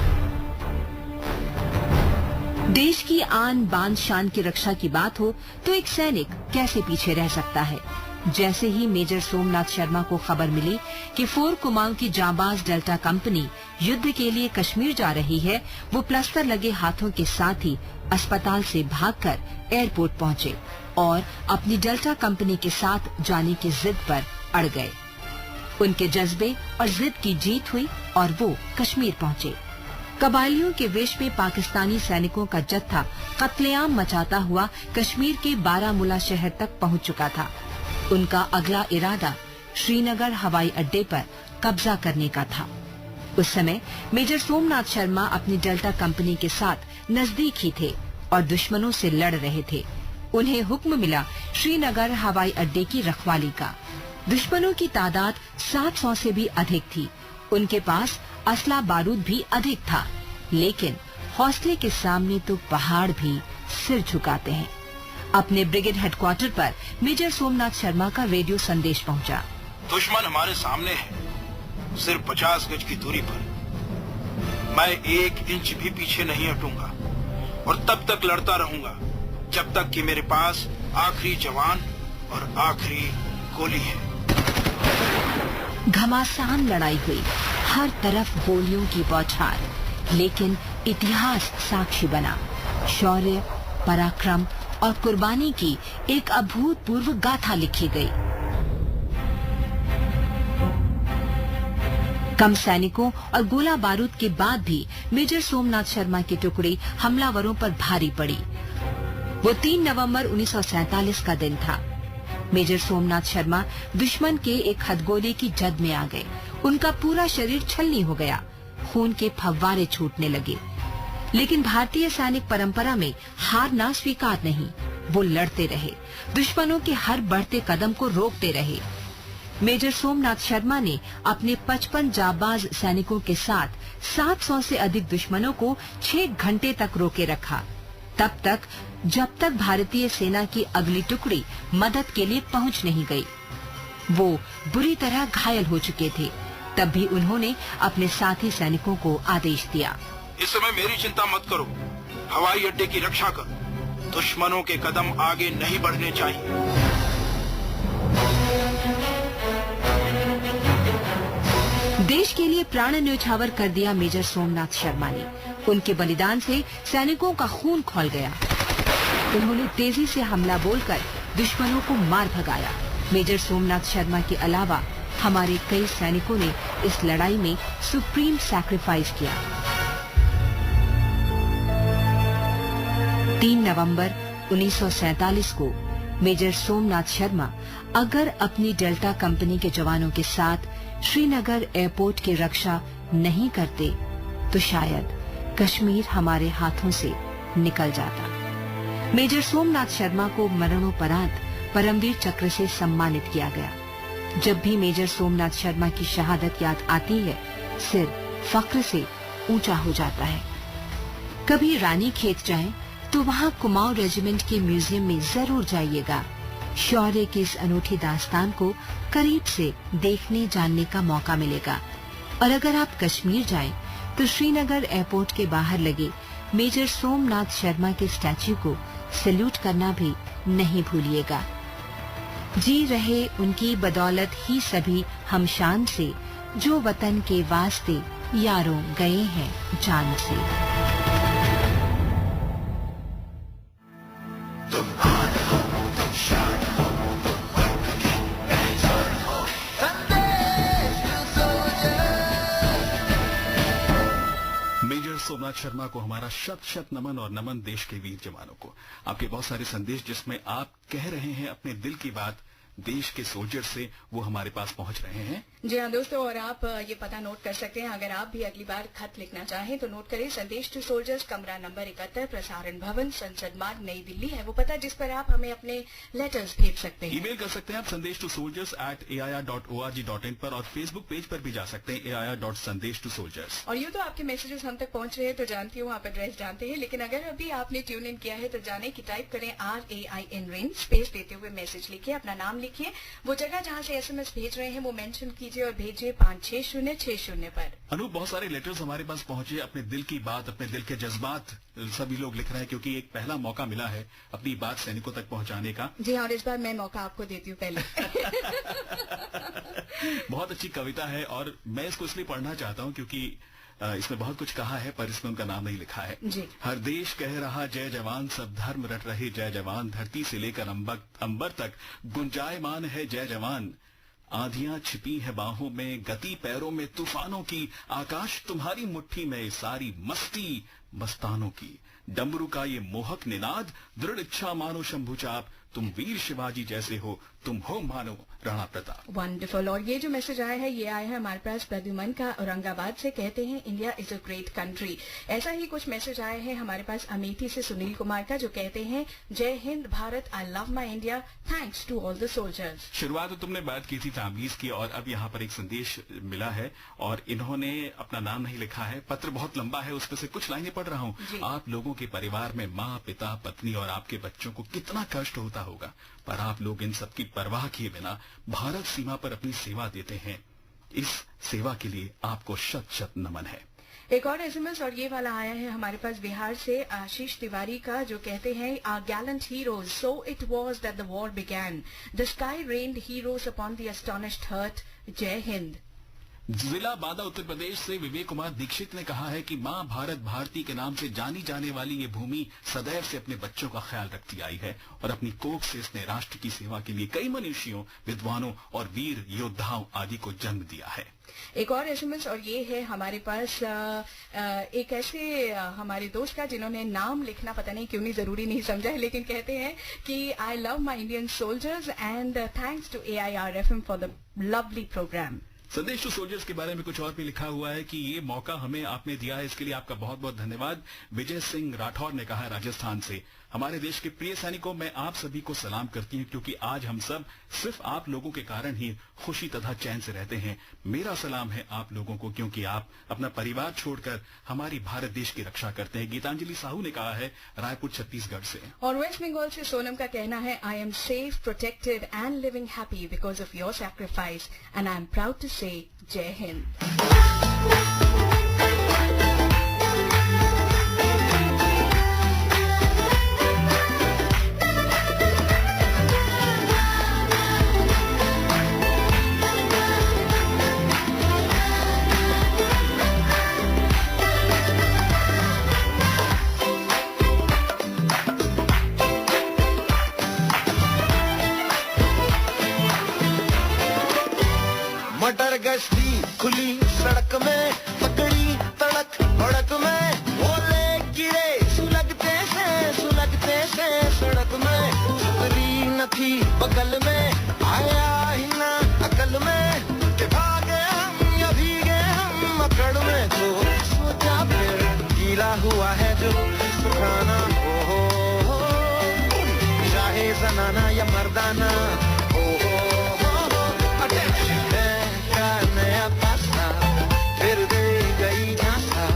देश की आन बान शान की रक्षा की बात हो तो एक सैनिक कैसे पीछे रह सकता है। जैसे ही मेजर सोमनाथ शर्मा को खबर मिली कि 4 कुमाऊं की जांबाज डेल्टा कंपनी युद्ध के लिए कश्मीर जा रही है, वो प्लास्टर लगे हाथों के साथ ही अस्पताल से भागकर एयरपोर्ट पहुंचे और अपनी डेल्टा कंपनी के साथ जाने की जिद पर अड़ गए। उनके जज्बे और जिद की जीत हुई और वो कश्मीर पहुंचे। कबायलियों के वेश में पाकिस्तानी सैनिकों का जत्था कत्लेआम मचाता हुआ कश्मीर के बारामूला शहर तक पहुंच चुका था। उनका अगला इरादा श्रीनगर हवाई अड्डे पर कब्जा करने का था। उस समय मेजर सोमनाथ शर्मा अपनी डेल्टा कंपनी के साथ नजदीक ही थे और दुश्मनों से लड़ रहे थे। उन्हें हुक्म मिला श्रीनगर हवाई अड्डे की रखवाली का। दुश्मनों की तादाद 700 से भी अधिक थी। उनके पास असला बारूद भी अधिक था, लेकिन हौसले के सामने तो पहाड़ भी सिर झुकाते हैं। अपने ब्रिगेड हेडक्वार्टर पर मेजर सोमनाथ शर्मा का रेडियो संदेश पहुंचा। दुश्मन हमारे सामने है, सिर्फ 50 गज की दूरी पर। मैं 1 इंच भी पीछे नहीं हटूंगा और तब तक लड़ता रहूंगा जब तक कि मेरे पास आखिरी जवान और आखिरी गोली है। घमासान लड़ाई हुई, हर तरफ गोलियों की बौछार, लेकिन इतिहास साक्षी बना। शौर्य, पराक्रम और कुर्बानी की एक अभूतपूर्व गाथा लिखी गई। कम सैनिकों और गोला बारूद के बाद भी मेजर सोमनाथ शर्मा की टुकड़ी हमलावरों पर भारी पड़ी। वो 3 नवंबर 1947 का दिन था। मेजर सोमनाथ शर्मा दुश्मन के एक हथगोले की जद में आ गए। उनका पूरा शरीर छलनी हो गया, खून के फव्वारे छूटने लगे। लेकिन भारतीय सैनिक परंपरा में हार ना स्वीकार नहीं। वो लड़ते रहे, दुश्मनों के हर बढ़ते कदम को रोकते रहे। मेजर सोमनाथ शर्मा ने अपने 55 जाबाज सैनिकों के साथ 700 से अधिक दुश्मनों को 6 घंटे तक रोके रखा, तब तक जब तक भारतीय सेना की अगली टुकड़ी मदद के लिए पहुंच नहीं गई। वो बुरी तरह घायल हो चुके थे। तब भी उन्होंने अपने साथी सैनिकों को आदेश दिया, इस समय मेरी चिंता मत करो, हवाई अड्डे की रक्षा करो। दुश्मनों के कदम आगे नहीं बढ़ने चाहिए। देश के लिए प्राण न्यौछावर कर दिया मेजर सोमनाथ शर्मा ने। उनके बलिदान से सैनिकों का खून खौल गया। उन्होंने तेजी से हमला बोलकर दुश्मनों को मार भगाया। मेजर सोमनाथ शर्मा के अलावा हमारे कई सैनिकों ने इस लड़ाई में सुप्रीम सैक्रिफाइस किया। 3 नवंबर 1947 को मेजर सोमनाथ शर्मा अगर अपनी डेल्टा कंपनी के जवानों के साथ श्रीनगर एयरपोर्ट की रक्षा नहीं करते तो शायद कश्मीर हमारे हाथों से निकल जाता। मेजर सोमनाथ शर्मा को मरणोपरांत परमवीर चक्र से सम्मानित किया गया। जब भी मेजर सोमनाथ शर्मा की शहादत याद आती है, सिर फक्र से ऊंचा हो जाता है। कभी रानीखेत जाएं तो वहां कुमाऊं रेजिमेंट के म्यूजियम में जरूर जाइएगा। शौर्य की इस अनूठी दास्तान को करीब से देखने जानने का मौका मिलेगा। और अगर आप कश्मीर जाएं तो श्रीनगर एयरपोर्ट के बाहर लगे मेजर सोमनाथ शर्मा के स्टैच्यू को सैल्यूट करना भी नहीं भूलिएगा। जी रहे उनकी बदौलत ही सभी हम शान से, जो वतन के वास्ते यारों गए हैं जान से। सोमनाथ शर्मा को हमारा शत शत नमन और नमन देश के वीर जवानों को। आपके बहुत सारे संदेश जिसमें आप कह रहे हैं अपने दिल की बात देश के सोल्जर से, वो हमारे पास पहुंच रहे हैं। जी हाँ दोस्तों, और आप ये पता नोट कर सकते हैं, अगर आप भी अगली बार खत लिखना चाहें तो नोट करें, संदेश टू सोल्जर्स, कमरा नंबर 71, प्रसारण भवन, संसद मार्ग, नई दिल्ली है वो पता जिस पर आप हमें अपने लेटर्स भेज सकते हैं। ईमेल कर सकते हैं आप संदेश टू सोल्जर्स @air.org.in पर, और फेसबुक पेज पर भी जा सकते हैं air.sandesh2soldiers। और यूँ तो आपके मैसेजेस हम तक पहुंच रहे हैं तो जानती हूँ, आप एड्रेस जानते हैं, लेकिन अगर अभी आपने ट्यून इन किया है तो जाने की टाइप करें RAIN स्पेस देते हुए मैसेज लिखिए, अपना नाम लिखिए, वो जगह जहाँ से SMS भेज रहे हैं वो मेंशन कीजिए और भेजिए 56060 पर। अनूप, बहुत सारे लेटर्स हमारे पास पहुंचे, अपने दिल की बात, अपने दिल के जज्बात सभी लोग लिख रहे हैं, क्योंकि एक पहला मौका मिला है अपनी बात सैनिकों तक पहुंचाने का। जी हाँ, और इस बार मैं मौका आपको देती हूँ पहले। बहुत अच्छी कविता है और मैं इसको इसलिए पढ़ना चाहता हूँ क्योंकि इसमें बहुत कुछ कहा है पर इसमें उनका नाम नहीं लिखा है। जी। हर देश कह रहा जय जवान, सब धर्म रट रहे जय जवान, धरती से लेकर अंबर तक गुंजायमान है जय जवान। आंधियां छिपी है बाहों में, गति पैरों में तूफानों की, आकाश तुम्हारी मुट्ठी में, सारी मस्ती मस्तानों की। डमरू का ये मोहक निनाद, दृढ़ इच्छा मानो शंभु चाप, तुम वीर शिवाजी जैसे हो, तुम हो मानो राणा प्रताप। वंडरफुल। और ये जो मैसेज आया है ये आया है हमारे पास प्रद्युमन का औरंगाबाद से, कहते हैं India is a great country. ऐसा ही कुछ मैसेज आए हैं हमारे पास अमेठी से सुनील कुमार का, जो कहते हैं जय Hind Bharat, I love my India, thanks to all the soldiers. शुरुआत तो तुमने बात की थी तामीज की, और अब यहाँ पर एक संदेश मिला है और इन्होंने अपना नाम नहीं लिखा है। पत्र बहुत लंबा है, उसमें से कुछ लाइनें पढ़ रहा हूँ। आप लोगों के परिवार में माँ, पिता, पत्नी और आपके बच्चों को कितना कष्ट होता होगा, पर आप लोग इन सब की परवाह किए बिना भारत सीमा पर अपनी सेवा देते हैं। इस सेवा के लिए आपको शत शत नमन है। एक और एसएमएस और ये वाला आया है हमारे पास बिहार से आशीष तिवारी का, जो कहते हैं our gallant heroes, so it was that the war began, the sky rained heroes upon the astonished heart, जय हिंद। जिला बांदा उत्तर प्रदेश से विवेक कुमार दीक्षित ने कहा है कि मां भारत भारती के नाम से जानी जाने वाली ये भूमि सदैव से अपने बच्चों का ख्याल रखती आई है और अपनी कोख से इसने राष्ट्र की सेवा के लिए कई मनुष्यों, विद्वानों और वीर योद्धाओं आदि को जन्म दिया है। एक और एसएमएस और ये है हमारे पास एक ऐसे हमारे दोस्त का जिन्होंने नाम लिखना पता नहीं क्यों नहीं जरूरी नहीं समझा है, लेकिन कहते हैं कि I love my Indian soldiers and thanks to AIR FM for the lovely programme. संदेश टू सोल्जर्स के बारे में कुछ और भी लिखा हुआ है कि ये मौका हमें आपने दिया है, इसके लिए आपका बहुत बहुत धन्यवाद। विजय सिंह राठौर ने कहा है राजस्थान से, हमारे देश के प्रिय सैनिकों, मैं आप सभी को सलाम करती हूँ क्योंकि आज हम सब सिर्फ आप लोगों के कारण ही खुशी तथा चैन से रहते हैं। मेरा सलाम है आप लोगों को क्योंकि आप अपना परिवार छोड़कर हमारी भारत देश की रक्षा करते हैं। गीतांजलि साहू ने कहा है रायपुर छत्तीसगढ़ से। और वेस्ट बंगाल से सोनम का कहना है I am safe, protected and living happy because of your sacrifice and I am proud to say जय हिंद। मटर गश्ती खुली सड़क में, पकड़ी तड़क भड़क में, बोले गिरे सुलगते से सड़क में, छतरी न थी बगल में, आया ही ना अकल में, कि भागे हम या भीगे हम अकड़ में, तो सोचा फिर गीला हुआ है जो सुखाना हो, चाहे जनाना या मर्दाना हो, नया पासा फिर दे गई झांसा,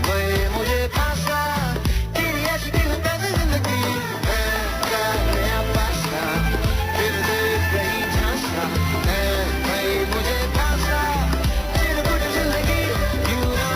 वही मुझे फांसा, तेरी ऐसी क्यों है जिंदगी, नया पासा फिर दे गई झांसा, वही मुझे फांसा, फिर कुछ जिंदगी यूं ना।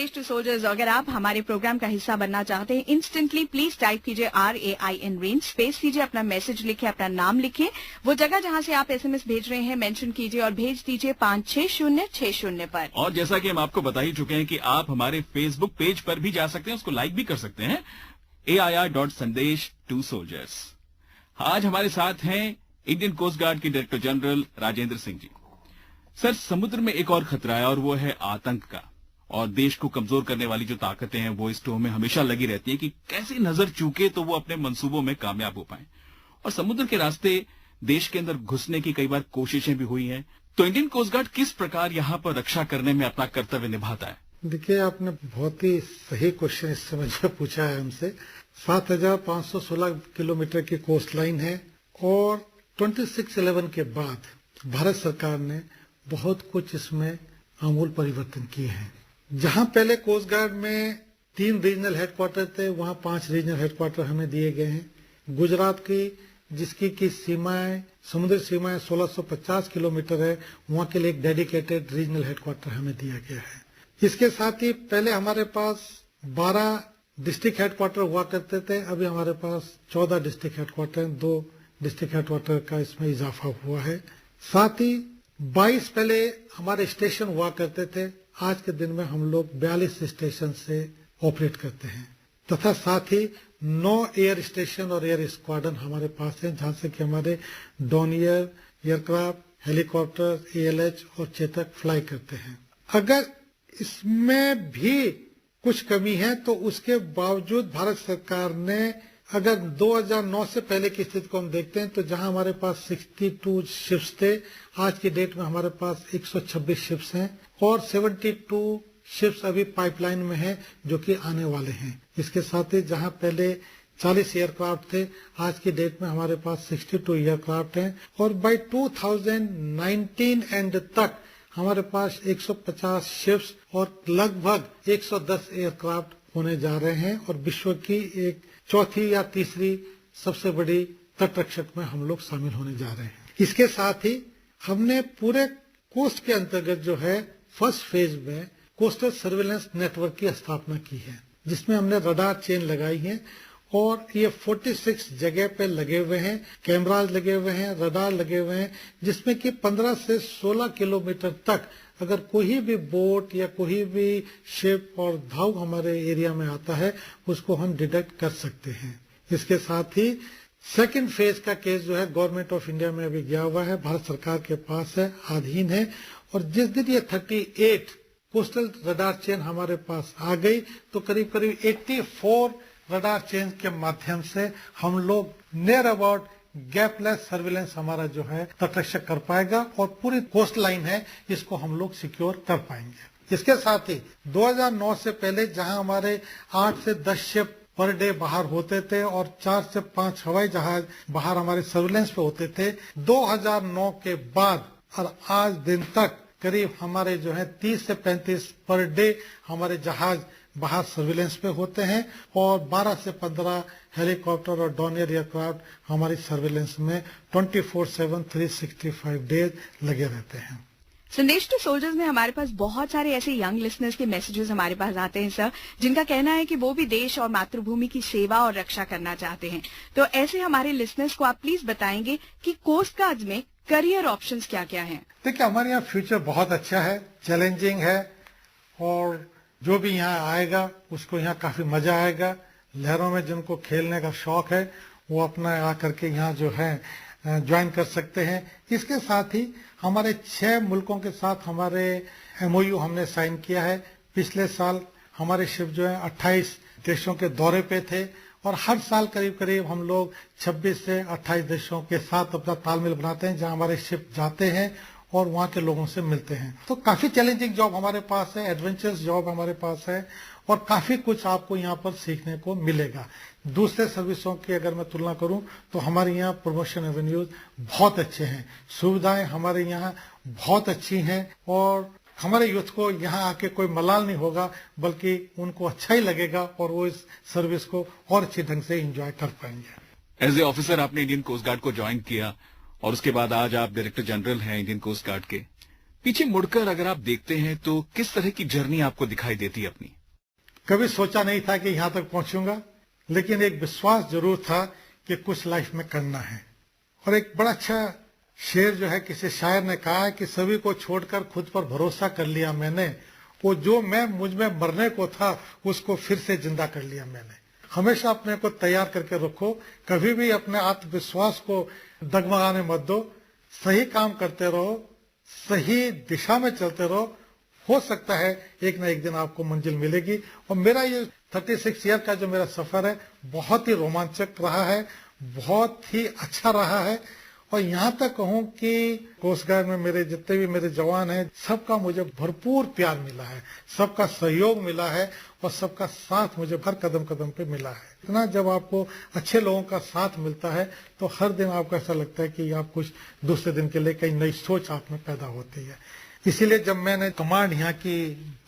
संदेश टू सोल्जर्स। अगर आप हमारे प्रोग्राम का हिस्सा बनना चाहते हैं, इंस्टेंटली प्लीज टाइप कीजिए RAIN रेंज, स्पेस कीजिए, अपना मैसेज लिखिए, अपना नाम लिखिए, वो जगह जहां से आप SMS भेज रहे हैं मेंशन कीजिए और भेज दीजिए 56060 पर। और जैसा कि हम आपको बता ही चुके हैं कि आप हमारे फेसबुक पेज पर भी जा सकते हैं, उसको लाइक भी कर सकते हैं, AIR.Sandesh2Soldiers। आज हमारे साथ हैं इंडियन कोस्ट गार्ड के डायरेक्टर जनरल राजेंद्र सिंह जी। सर, समुद्र में एक और खतरा है और वो है आतंक का। और देश को कमजोर करने वाली जो ताकतें हैं वो इस टो में हमेशा लगी रहती है कि कैसे नजर चूके तो वो अपने मंसूबों में कामयाब हो पाए। और समुद्र के रास्ते देश के अंदर घुसने की कई बार कोशिशें भी हुई हैं। तो इंडियन कोस्ट गार्ड किस प्रकार यहाँ पर रक्षा करने में अपना कर्तव्य निभाता है? देखिए, आपने बहुत ही सही क्वेश्चन इस समय जो पूछा है हमसे। 7,516 किलोमीटर की कोस्ट लाइन है और 26/11 के बाद भारत सरकार ने बहुत कुछ इसमें आमूल परिवर्तन किए हैं। जहां पहले कोस्ट गार्ड में 3 रीजनल हेडक्वार्टर थे, वहां 5 रीजनल हेडक्वार्टर हमें दिए गए हैं। गुजरात की जिसकी की सीमाएं, समुद्री सीमाएं 1650 किलोमीटर है, वहां के लिए एक डेडिकेटेड रीजनल हेडक्वार्टर हमें दिया गया है। इसके साथ ही पहले हमारे पास 12 डिस्ट्रिक्ट हेडक्वार्टर हुआ करते थे, अभी हमारे पास 14 डिस्ट्रिक्ट हेडक्वार्टर, 2 डिस्ट्रिक्ट हेडक्वार्टर का इसमें इजाफा हुआ है। साथ ही 22 पहले हमारे स्टेशन हुआ करते थे, आज के दिन में हम लोग 42 स्टेशन से ऑपरेट करते हैं। तथा साथ ही 9 एयर स्टेशन और एयर स्क्वाड्रन हमारे पास है, जहां से कि हमारे डोनियर एयरक्राफ्ट, हेलीकॉप्टर, ALH और चेतक फ्लाई करते हैं। अगर इसमें भी कुछ कमी है तो उसके बावजूद भारत सरकार ने, अगर 2009 से पहले की स्थिति को हम देखते हैं तो जहां हमारे पास 62 शिप्स थे, आज की डेट में हमारे पास 126 शिप्स हैं और 72 शिप्स अभी पाइपलाइन में हैं जो कि आने वाले हैं। इसके साथ ही जहां पहले 40 एयरक्राफ्ट थे, आज की डेट में हमारे पास 62 एयरक्राफ्ट हैं और बाय 2019 एंड तक हमारे पास 150 शिप्स और लगभग 110 एयरक्राफ्ट होने जा रहे हैं और विश्व की एक चौथी या तीसरी सबसे बड़ी तटरक्षक में हम लोग शामिल होने जा रहे हैं। इसके साथ ही हमने पूरे कोस्ट के अंतर्गत जो है फर्स्ट फेज में कोस्टल सर्विलेंस नेटवर्क की स्थापना की है, जिसमें हमने रडार चेन लगाई है और ये 46 जगह पे लगे हुए हैं, कैमराज लगे हुए हैं, रडार लगे हुए हैं, जिसमें कि 15 से 16 किलोमीटर तक अगर कोई भी बोट या कोई भी शिप और धाव हमारे एरिया में आता है उसको हम डिटेक्ट कर सकते हैं। इसके साथ ही सेकंड फेज का केस जो है गवर्नमेंट ऑफ इंडिया में अभी गया हुआ है, भारत सरकार के पास है, अधीन है। और जिस दिन ये 38 कोस्टल रडार चेन हमारे पास आ गई तो करीब करीब 84 रडार चेन के माध्यम से हम लोग नियर अबाउट गैपलेस सर्विलेंस हमारा जो है तटरक्षक कर पाएगा और पूरी कोस्ट लाइन है इसको हम लोग सिक्योर कर पाएंगे। इसके साथ ही 2009 से पहले जहां हमारे 8 से 10 शिप पर डे बाहर होते थे और 4 से 5 हवाई जहाज बाहर हमारे सर्विलेंस पे होते थे, 2009 के बाद और आज दिन तक करीब हमारे जो है 30 से 35 पर डे हमारे जहाज बाहर सर्विलेंस पे होते हैं और 12 से 15 हेलीकॉप्टर और डोनियर एयरक्राफ्ट हमारी सर्विलेंस में 24/7 365 डेज लगे रहते हैं। संदेश टू सोल्जर्स में हमारे पास बहुत सारे ऐसे यंग लिसनर्स के मैसेजेस हमारे पास आते हैं सर, जिनका कहना है कि वो भी देश और मातृभूमि की सेवा और रक्षा करना चाहते हैं। तो ऐसे हमारे लिसनर्स को आप प्लीज बताएंगे कि कोस्ट गार्ड में करियर ऑप्शंस क्या क्या हैं? देखिए, हमारे यहाँ फ्यूचर बहुत अच्छा है, चैलेंजिंग है और जो भी यहाँ आएगा उसको यहाँ काफी मजा आएगा। लहरों में जिनको खेलने का शौक है वो अपना आकर के यहाँ जो है ज्वाइन कर सकते हैं। इसके साथ ही हमारे 6 मुल्कों के साथ हमारे MOU हमने साइन किया है। पिछले साल हमारे शिप जो है 28 देशों के दौरे पे थे और हर साल करीब करीब हम लोग 26 से 28 देशों के साथ अपना तालमेल बनाते हैं, जहां हमारे शिप जाते हैं और वहां के लोगों से मिलते हैं। तो काफी चैलेंजिंग जॉब हमारे पास है, एडवेंचरस जॉब हमारे पास है और काफी कुछ आपको यहाँ पर सीखने को मिलेगा। दूसरे सर्विसों की अगर मैं तुलना करूं तो हमारे यहाँ प्रमोशन एवेन्यूज बहुत अच्छे हैं, सुविधाएं हमारे यहाँ बहुत अच्छी हैं और हमारे यूथ को यहाँ आके कोई मलाल नहीं होगा, बल्कि उनको अच्छा ही लगेगा और वो इस सर्विस को और अच्छे ढंग से एंजॉय कर पाएंगे। एज ए ऑफिसर आपने इंडियन कोस्ट गार्ड को ज्वाइन किया और उसके बाद आज आप डायरेक्टर जनरल हैं इंडियन कोस्ट गार्ड के। पीछे मुड़कर अगर आप देखते हैं तो किस तरह की जर्नी आपको दिखाई देती है अपनी? कभी सोचा नहीं था कि यहाँ तक पहुंचूंगा, लेकिन एक विश्वास जरूर था कि कुछ लाइफ में करना है। और एक बड़ा अच्छा शेर जो है किसी शायर ने कहा है कि सभी को छोड़कर खुद पर भरोसा कर लिया मैंने, वो जो मैं मुझ में मरने को था उसको फिर से जिंदा कर लिया मैंने। हमेशा अपने को तैयार करके रखो, कभी भी अपने आत्मविश्वास को डगमगाने मत दो, सही काम करते रहो, सही दिशा में चलते रहो, हो सकता है एक ना एक दिन आपको मंजिल मिलेगी। और मेरा ये 36 ईयर का जो मेरा सफर है बहुत ही रोमांचक रहा है, बहुत ही अच्छा रहा है। और यहाँ तक कहूँ कि कोस्ट गार्ड में मेरे जितने भी मेरे जवान हैं, सबका मुझे भरपूर प्यार मिला है, सबका सहयोग मिला है और सबका साथ मुझे हर कदम कदम पे मिला है। इतना जब आपको अच्छे लोगों का साथ मिलता है तो हर दिन आपको ऐसा लगता है कि आप कुछ दूसरे दिन के लिए कई नई सोच आप में पैदा होती है। इसीलिए जब मैंने कमांड यहाँ की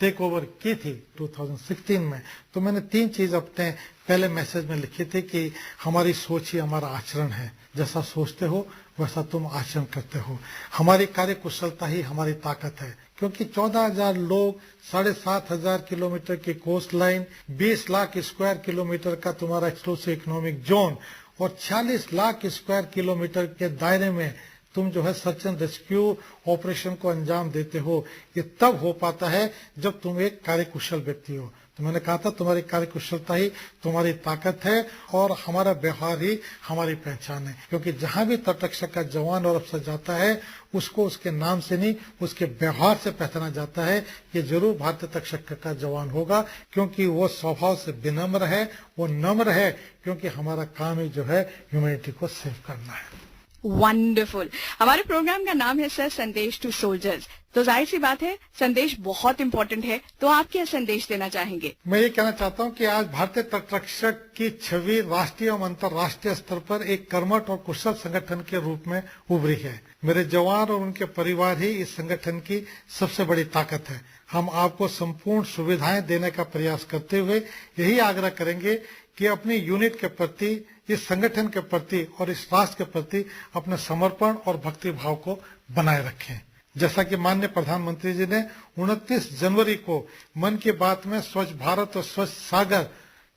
टेक ओवर की थी 2016 में, तो मैंने 3 चीज अपने पहले मैसेज में लिखी थी कि हमारी सोच ही हमारा आचरण है, जैसा सोचते हो वैसा तुम आचरण करते हो। हमारी कार्य कुशलता ही हमारी ताकत है, क्योंकि 14,000 लोग, 7,500 किलोमीटर की coast line, 20 lakh square kilometre का तुम्हारा एक्सक्लूसिव इकोनॉमिक जोन और 40 लाख स्क्वायर किलोमीटर के दायरे में तुम जो है सर्च एंड रेस्क्यू ऑपरेशन को अंजाम देते हो। ये तब हो पाता है जब तुम एक कार्यकुशल व्यक्ति हो। तो मैंने कहा था तुम्हारी कार्यकुशलता ही तुम्हारी ताकत है और हमारा व्यवहार ही हमारी पहचान है, क्योंकि जहां भी तटरक्षक का जवान और अफसर जाता है उसको उसके नाम से नहीं उसके व्यवहार से पहचाना जाता है कि जरूर भारतीय तटरक्षक का जवान होगा, क्योंकि वो स्वभाव से विनम्र है, वो नम्र है, क्योंकि हमारा काम ही जो है ह्यूमैनिटी को सेव करना है। वंडरफुल। हमारे प्रोग्राम का नाम है सर संदेश टू सोल्जर्स, तो जाहिर सी बात है संदेश बहुत इम्पोर्टेंट है। तो आप क्या संदेश देना चाहेंगे? मैं ये कहना चाहता हूँ कि आज भारतीय तटरक्षक की छवि राष्ट्रीय और अंतर्राष्ट्रीय स्तर पर एक कर्मठ और कुशल संगठन के रूप में उभरी है। मेरे जवान और उनके परिवार ही इस संगठन की सबसे बड़ी ताकत है। हम आपको संपूर्ण सुविधाएं देने का प्रयास करते हुए यही आग्रह करेंगे कि अपनी यूनिट के प्रति, इस संगठन के प्रति और इस राष्ट्र के प्रति अपने समर्पण और भक्ति भाव को बनाए रखें। जैसा कि माननीय प्रधानमंत्री जी ने 29 जनवरी को मन की बात में स्वच्छ भारत और स्वच्छ सागर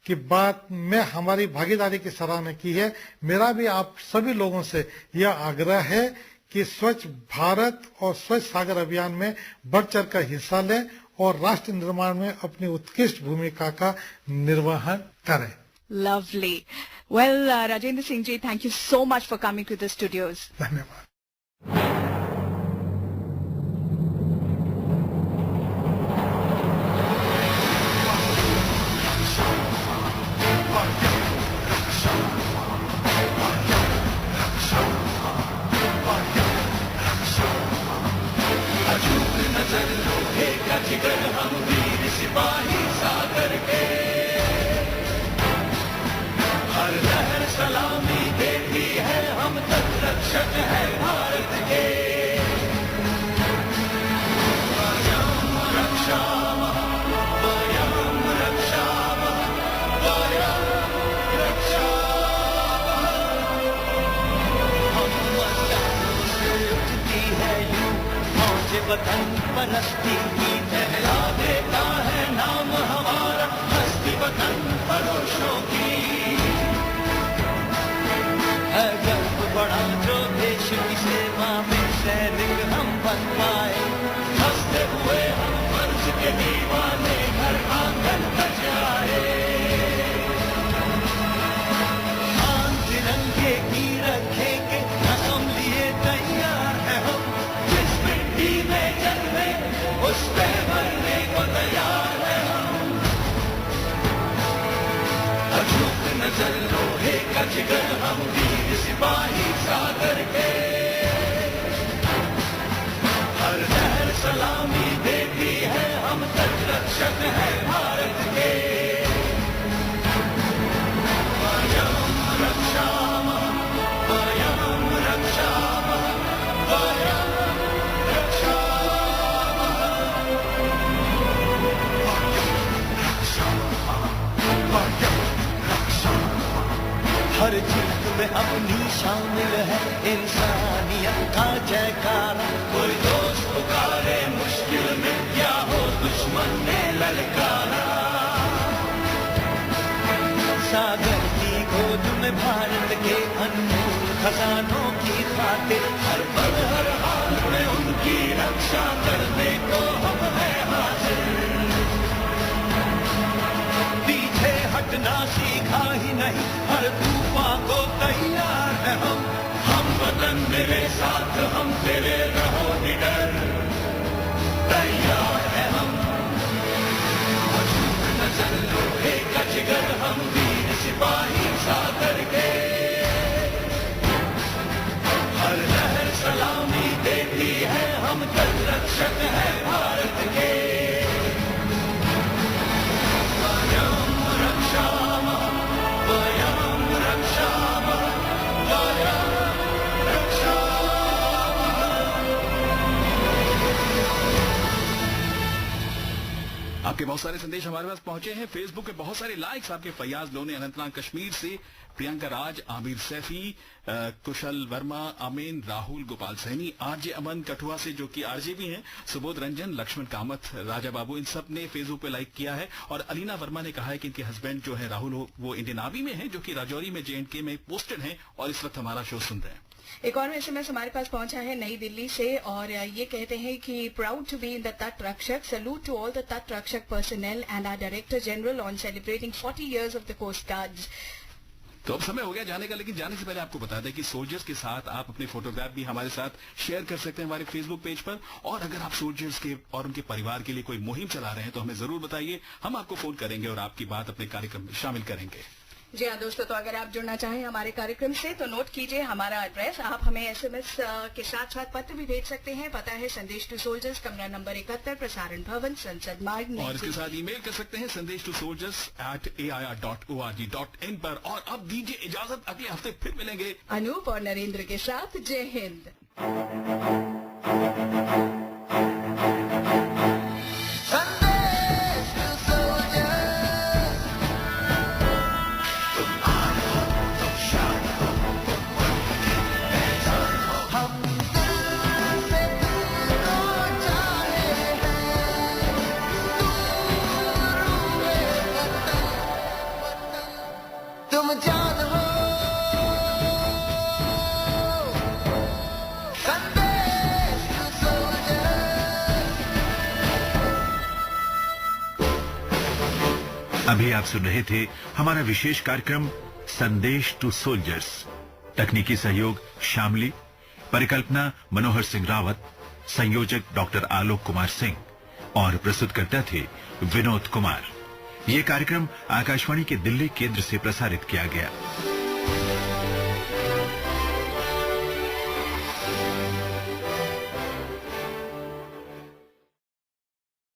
की बात में हमारी भागीदारी की सराहना की है, मेरा भी आप सभी लोगों से यह आग्रह है कि स्वच्छ भारत और स्वच्छ सागर अभियान में बढ़ चढ़ कर हिस्सा लें और राष्ट्र निर्माण में अपनी उत्कृष्ट भूमिका का निर्वहन करें। Lovely. Well, Rajendra Singh ji, thank you so much for coming to the studios. धन्यवाद। वतन परस्ती की पहला देता है नाम हमारा, हस्ती वतन परोशों की है गर्व बड़ा जो देश की सेवा में सैनिक हम बन पाए। हंसते हुए हम फर्ज के दीवाने घर आंगन बच आए। आन तिरंगे की रखेंगे कसम लिए तैयार है हम, जिस मिट्टी में जन्मे उस पे मरने को तैयार है हम। अचूक नजर लोहे का जिगर हम वीर सिपाही सागर के, हर लहर सलामी देती है हम तटरक्षक है भारत के। वयं रक्षामः वयं रक्षामः वयं हर जीत में अपनी शामिल है इंसानियत का जयकारा। कोई दोस्त पुकारे खजानों की खातिर हर पल हर हाल में उनकी रक्षा करने को हम हैं हाजिर। पीछे हटना सीखा ही नहीं, हर तूफान को तैयार है हम वतन मेरे साथ, हम तेरे रहो निडर, तैयार है हम। वजूद नजर लोहे का जिगर, हम वीर सिपाही सागर के, हर लहर सलामी देती है, हम कल रक्षक है भारत के। वयम रक्षामः, वयम रक्षामः, वयम आपके बहुत सारे संदेश हमारे पास पहुंचे हैं। फेसबुक पे बहुत सारे लाइक्स आपके फैयाज लोने अनंतनाग कश्मीर से, प्रियंका राज, आमिर सैफी, कुशल वर्मा, अमीन, राहुल, गोपाल सैनी, आरजे अमन कठुआ से जो कि आरजे भी हैं, सुबोध रंजन, लक्ष्मण कामत, राजा बाबू, इन सब ने फेसबुक पे लाइक किया है। और अलीना वर्मा ने कहा है कि इनके हस्बैंड जो है राहुल, वो इंडियन आर्मी में है, जो कि राजौरी में JNK में पोस्टेड हैं और इस वक्त हमारा शो सुन रहे हैं। एक और SMS हमारे पास पहुंचा है नई दिल्ली से और ये कहते हैं कि proud to be in the तट रक्षक, सैल्यूट टू ऑल द तट रक्षक personal and our director general on celebrating 40 years of the coast guard. तो अब समय हो गया जाने का, लेकिन जाने से पहले आपको बता दें कि सोल्जर्स के साथ आप अपने फोटोग्राफ भी हमारे साथ शेयर कर सकते हैं हमारे फेसबुक पेज पर। और अगर आप सोल्जर्स के और उनके परिवार के लिए कोई मुहिम चला रहे हैं तो हमें जरूर बताइए, हम आपको फोन करेंगे और आपकी बात अपने कार्यक्रम में शामिल करेंगे। जी हाँ दोस्तों, तो अगर आप जुड़ना चाहें हमारे कार्यक्रम से तो नोट कीजिए हमारा एड्रेस। आप हमें SMS के साथ साथ पत्र भी भेज सकते हैं। पता है संदेश टू सोल्जर्स, कमरा नंबर 71, प्रसारण भवन, संसद मार्ग। और इसके साथ ईमेल कर सकते हैं sandesh2soldiers@air.org.in पर। और अब दीजिए इजाजत, अगले हफ्ते फिर मिलेंगे अनूप और नरेंद्र के साथ। जय हिंद। तुम जान हो संदेश टू सोल्जर्स। अभी आप सुन रहे थे हमारा विशेष कार्यक्रम संदेश टू सोल्जर्स। तकनीकी सहयोग शामली, परिकल्पना मनोहर सिंह रावत, संयोजक डॉक्टर आलोक कुमार सिंह और प्रस्तुतकर्ता थे विनोद कुमार। ये कार्यक्रम आकाशवाणी के दिल्ली केंद्र से प्रसारित किया गया।